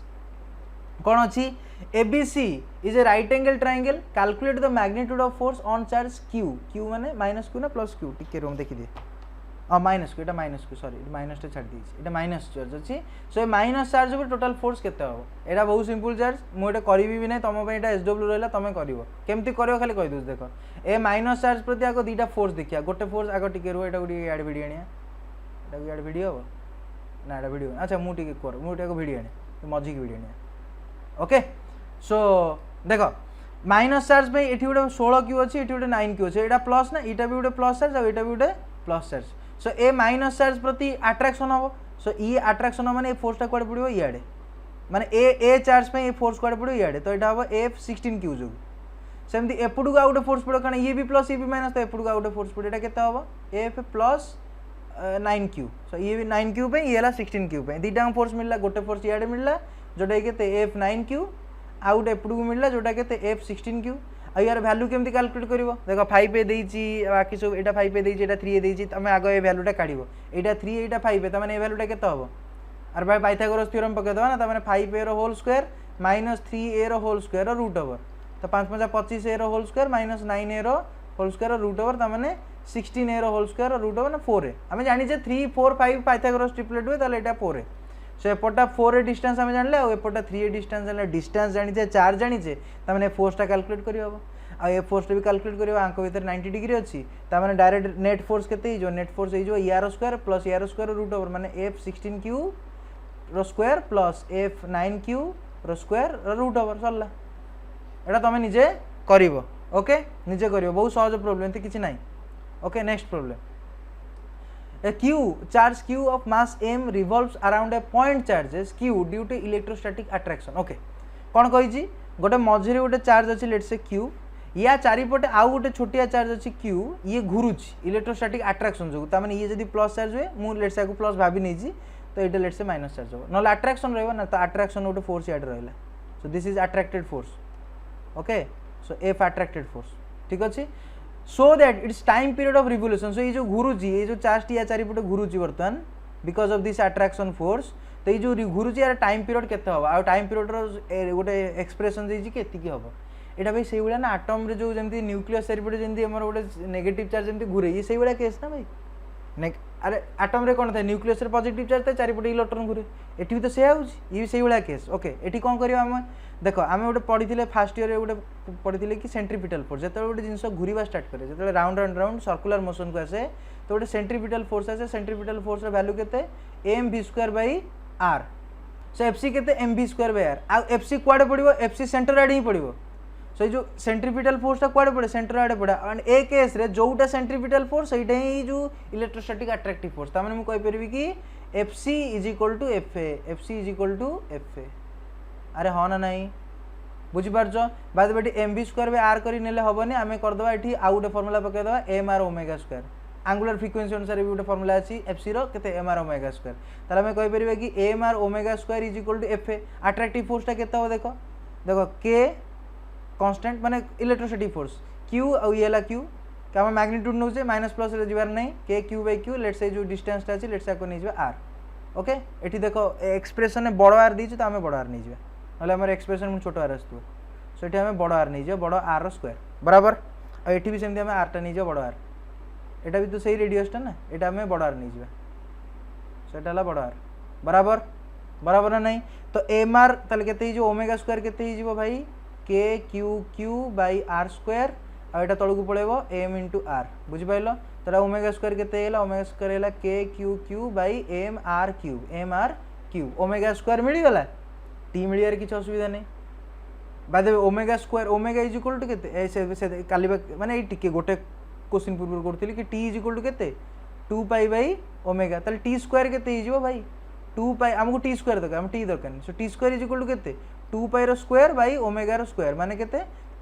कौन अच्छी ABC is a right angle triangle calculate the magnitude of force on charge Q Q माने माइनस Q ना प्लस Q टिके रोम देखि दे माइनस Q एटा माइनस Q सॉरी माइनस टा छाड़ दीछि एटा माइनस चार्ज अछि सो ए माइनस चार्ज पर टोटल फोर्स केते हो एटा बहुत सिंपल चार्ज मु एटा करबी भी नै तम पे एटा SW रहला तमे करिवो केमती करिवो खाली कहि दोस देखो ए माइनस चार्ज प्रति आको दीटा फोर्स देखिया गोटे फोर्स आको टिके रो एटा गुडी ऐड वीडियो आनिया एटा भी ऐड वीडियो हो ना एटा वीडियो अच्छा मु टिके कर मु एटा को वीडियो आनी मझी की वीडियो आनिया ओके सो देखो माइनस चार्ज पे एठी गोटे 16 क्यू अछि एठी गोटे 9 क्यू अछि एटा प्लस ना एटा भी गोटे प्लस चार्ज आ एटा भी गोटे प्लस चार्ज सो ए माइनस चार्ज प्रति अट्रैक्शन हम सो ई अट्रैक्शन माने फोर्स टा कोड पड़िबो इयाडे माने ए चार्ज पे ए फोर्स कोड पड़िबो इयाडे तो एटा हो F16 क्यू जो सेमती एपुडु का गोटे फोर्स पड़ो कारण ये भी प्लस ये भी माइनस तो एपुडु का गोटे फोर्स पड़ो एटा केता हो F प्लस 9 क्यू सो ये भी 9 क्यू पे ये हला 16 क्यू पे दीटा फोर्स मिलला गोटे फोर्स इयाडे मिलला जोटा केते F9 क्यू आउट एपुडु मिलला जोटा केते F16 क्यू आ यार वैल्यू केमती कैलकुलेट करिवो देखो 5 पे देइची बाकी सब एटा 5 पे देइची एटा 3 ए देइची तमे आगो ए वैल्यूटा काढिवो एटा 3 एटा 5 पे तमे ए वैल्यूटा केते हबो अरे भाई पाइथागोरस थ्योरम पके दवा ना तमे 5 ए रो होल स्क्वायर माइनस 3 ए रो होल स्क्वायर रूट ओवर तो 5 5 25 ए रो होल स्क्वायर माइनस 9 ए रो होल स्क्वायर रूट ओवर तमे 16 ए रो होल स्क्वायर रूट ओवर ना 4 ए हमें जानि जे 3 4 5 पाइथागोरस ट्रिपलेट हुए ताले एटा 4 ए सो एपटा 4 ए डिस्टेंस हमें जानले आ एपटा 3 ए डिस्टेंस जानले डिस्टेंस जानि जे चार्ज जानि जे तमे फोर्स टा कैलकुलेट करि हबो आ ए फोर्स भी कैलकुलेट करियो आंको भीतर 90 डिग्री अछि ता माने डायरेक्ट नेट फोर्स केते जो नेट फोर्स हे जो यार स्क्वायर प्लस यार स्क्वायर रूट ओवर माने F16q रो स्क्वायर प्लस F9q रो स्क्वायर रूट ओवर सरला एटा तमे निजे करिवो ओके निजे करिवो बहुत सहज प्रॉब्लम ते किछि नाही okay next problem A q charge q of mass m revolves around a point charges q due to electrostatic attraction okay कोन कहि छी गोटे मझिरे गोटे चार्ज अछि लेट्स से q या चारिपटे आउ गोटे छोटिया चार्ज अच्छी क्यू ये घुरुची इलेक्ट्रोस्टैटिक अट्राक्शन जो तार ये जब प्लस चार्ज हुए मुझे लेट्स को प्लस भाभी नहीं तो ये लेट्स माइनस चार्ज हो ना अट्राक्शन रहा तो अट्राक्शन गोटे फोर्स याड रहा so this is attracted force okay so F attracted force ठीक अच्छे so that it's time period of revolution so ये जो घुरुची ये जो चार्ज या चारिपटे घुरुची बर्तमान because of this attraction force तो ये जो घुरुची यार टाइम पीरियड केते हम आ टाइम पीरियड गोटे एक्सप्रेशन देछि केतिकी हम एटा भाई से ना आटम रे जो जमती न्यूक्लियस चारिपटे जमती हमर गोटे नेगेटिव चार्ज जमती घुरे ये से केस ना भाई अरे आटम रे कौन था न्यूक्लियस रे पॉजिटिव चार्ज था चारिपटे इलेक्ट्रॉन घुरे एटी भी तो से ये भी से केस ओके एटी कौन करियो हम देख आम गोटे पढ़ी फास्ट इयर गोटे पढ़ी कि सेंट्रीपिटल फोर्स जो गोटे जिन घुरवा स्टार्ट करे जो round and round circular motion को आसे तो गोटे सेंट्रीपिटल फोर्स आसे सेंट्रीपिटल फोर्स वैल्यू के M V square by R so FC के M V square by R आ एफसी कुआड़े पड़ो एफसी सेंटर आड़े ही पड़ो सो जो सेंट्रीपिटल फोर्स कुआड़े पड़े सेंटर आड़े पड़ा एंड ए केस रे जोटा सेंट्रीपिटल फोर्स सहीटा ही जो इलेक्ट्रोस्टैटिक अट्रैक्टिव फोर्स तार माने कहि परिबी कि FC is equal to FA FC is equal to FA अरे हाँ ना नहीं बुझीपार बाद बेटी M V square by R करी नेले हबनी आम करदे ये आउ गोटे फर्मुला पकईदे M R omega square angular frequency अनुसार भी गोटे फर्मुला अच्छी एफसी के एम आर ओमेगा स्क्वायर तार आम कहीपर कि M R omega square is equal to FA attractive फोर्सटा के देख देख के कांस्टेंट माने इलेक्ट्रोस्टैटिक फोर्स क्यू और ये क्यू क्या हम मैग्नीट्यूड नौचे माइनस प्लस जीवार नहीं के Q by Q let's say जो डिस्टेंसटा अच्छी लेट्स को नहीं आर ओके ये देख एक्सप्रेशन बड़ आर दी तो आम बड़ आर नहीं ना आम एक्सप्रेशन छोट आर आसो सो ये आम बड़ आर नहीं बड़ आर स्क्वायर बराबर और ये भी सेमती आम आरटा नहीं बड़ आर यहाँ भी तो सही रेडियसटा ना यहाँ आम बड़ आर नहीं सेटा बड़ आर बराबर बराबर ना नहीं तो एम आर ताले ओमेगा स्क्वायर के भाई के Q Q by R square आ यहाँ तौक पड़ेब एम इंटू आर बुझिपार तो ओमेगा स्क्वायर के ओमेगा स्क्वायर है के Q Q by M R Q omega square मिलगला टी मिलियार किसी असुविधा नहीं बाद omega square omega is equal to के काली माने टिके गोटे क्वेश्चन पूर्व करी कि टी इज इक्वल टू के 2 पाई बै ओमेगा ताले टी स्क्वायर के भाई 2 पाई आमको टी स्क्वायर दरकार आम टी दरकार नहीं so T square is equal to के 2 पाई रो स्क्वायर बै ओमेगा रो स्क्वायर माने केते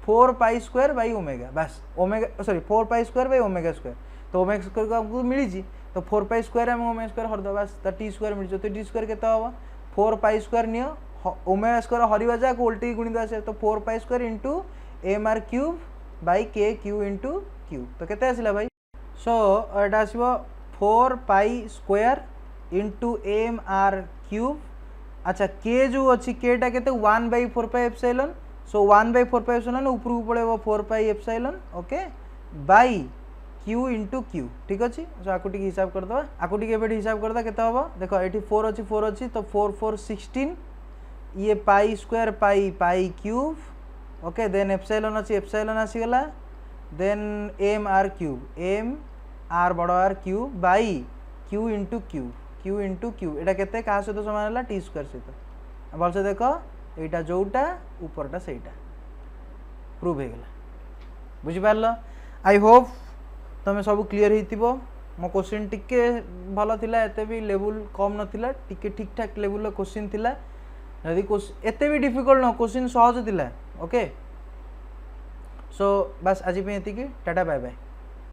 4 पाई स्क्वायर बै ओमेगा बस omega sorry 4 pi square by omega square तो ओमेगा स्क्वायर को हमको मिली तो 4 पाई स्क्वायर आम ओमेगा स्क्वायर हरद बस तो टी स्क्वायर मिली तो टी स्क्वायर केते हम 4 पाई स्क्वायर नियो ओमेगा स्क्वायर हरिवा जा को उल्टी गुणित आसे तो 4 pi square into M R cube by के क्यू इंटू क्यू तो केते आसिला भाई सो एटा आसीबो 4 pi square into M R cube अच्छा के जो अच्छी केटा के 1 बै 4 पाई एप्सिलॉन सो 1 बै 4 पाई एप्सिलॉन ऊपर को पड़ेबो 4 पाई एप्सिलॉन ओके बै क्यू इंटू क्यू ठीक अच्छे सो आकु टिके हिसाब करदे आकु टिके एबे हिसाब करदे केते हबो देखो एठी 4 अच्छी तो 4 4 16 ये pi square pi pi cube okay then epsilon अच्छी एप्सिलॉन आसीगला then M R cube M R बड़ R cube by Q into Q into Q यहाँ के क्या सहित सामान है टी स्क्वायर सहित भलसे देख यहाँ जोटा ऊपरटा से प्रूव हो गला बुझिपार आई होप तुम सब क्लीयर हो मो क्वेश्चन टिके भल थिला एते भी लेवल कम नथिला टिके ठीक ठाक लेवल क्वेश्चन थिला यदि एते भी डिफिकल्ट न क्वेश्चन सहज थिला ओके सो बस आज पे टाटा बाय बाय।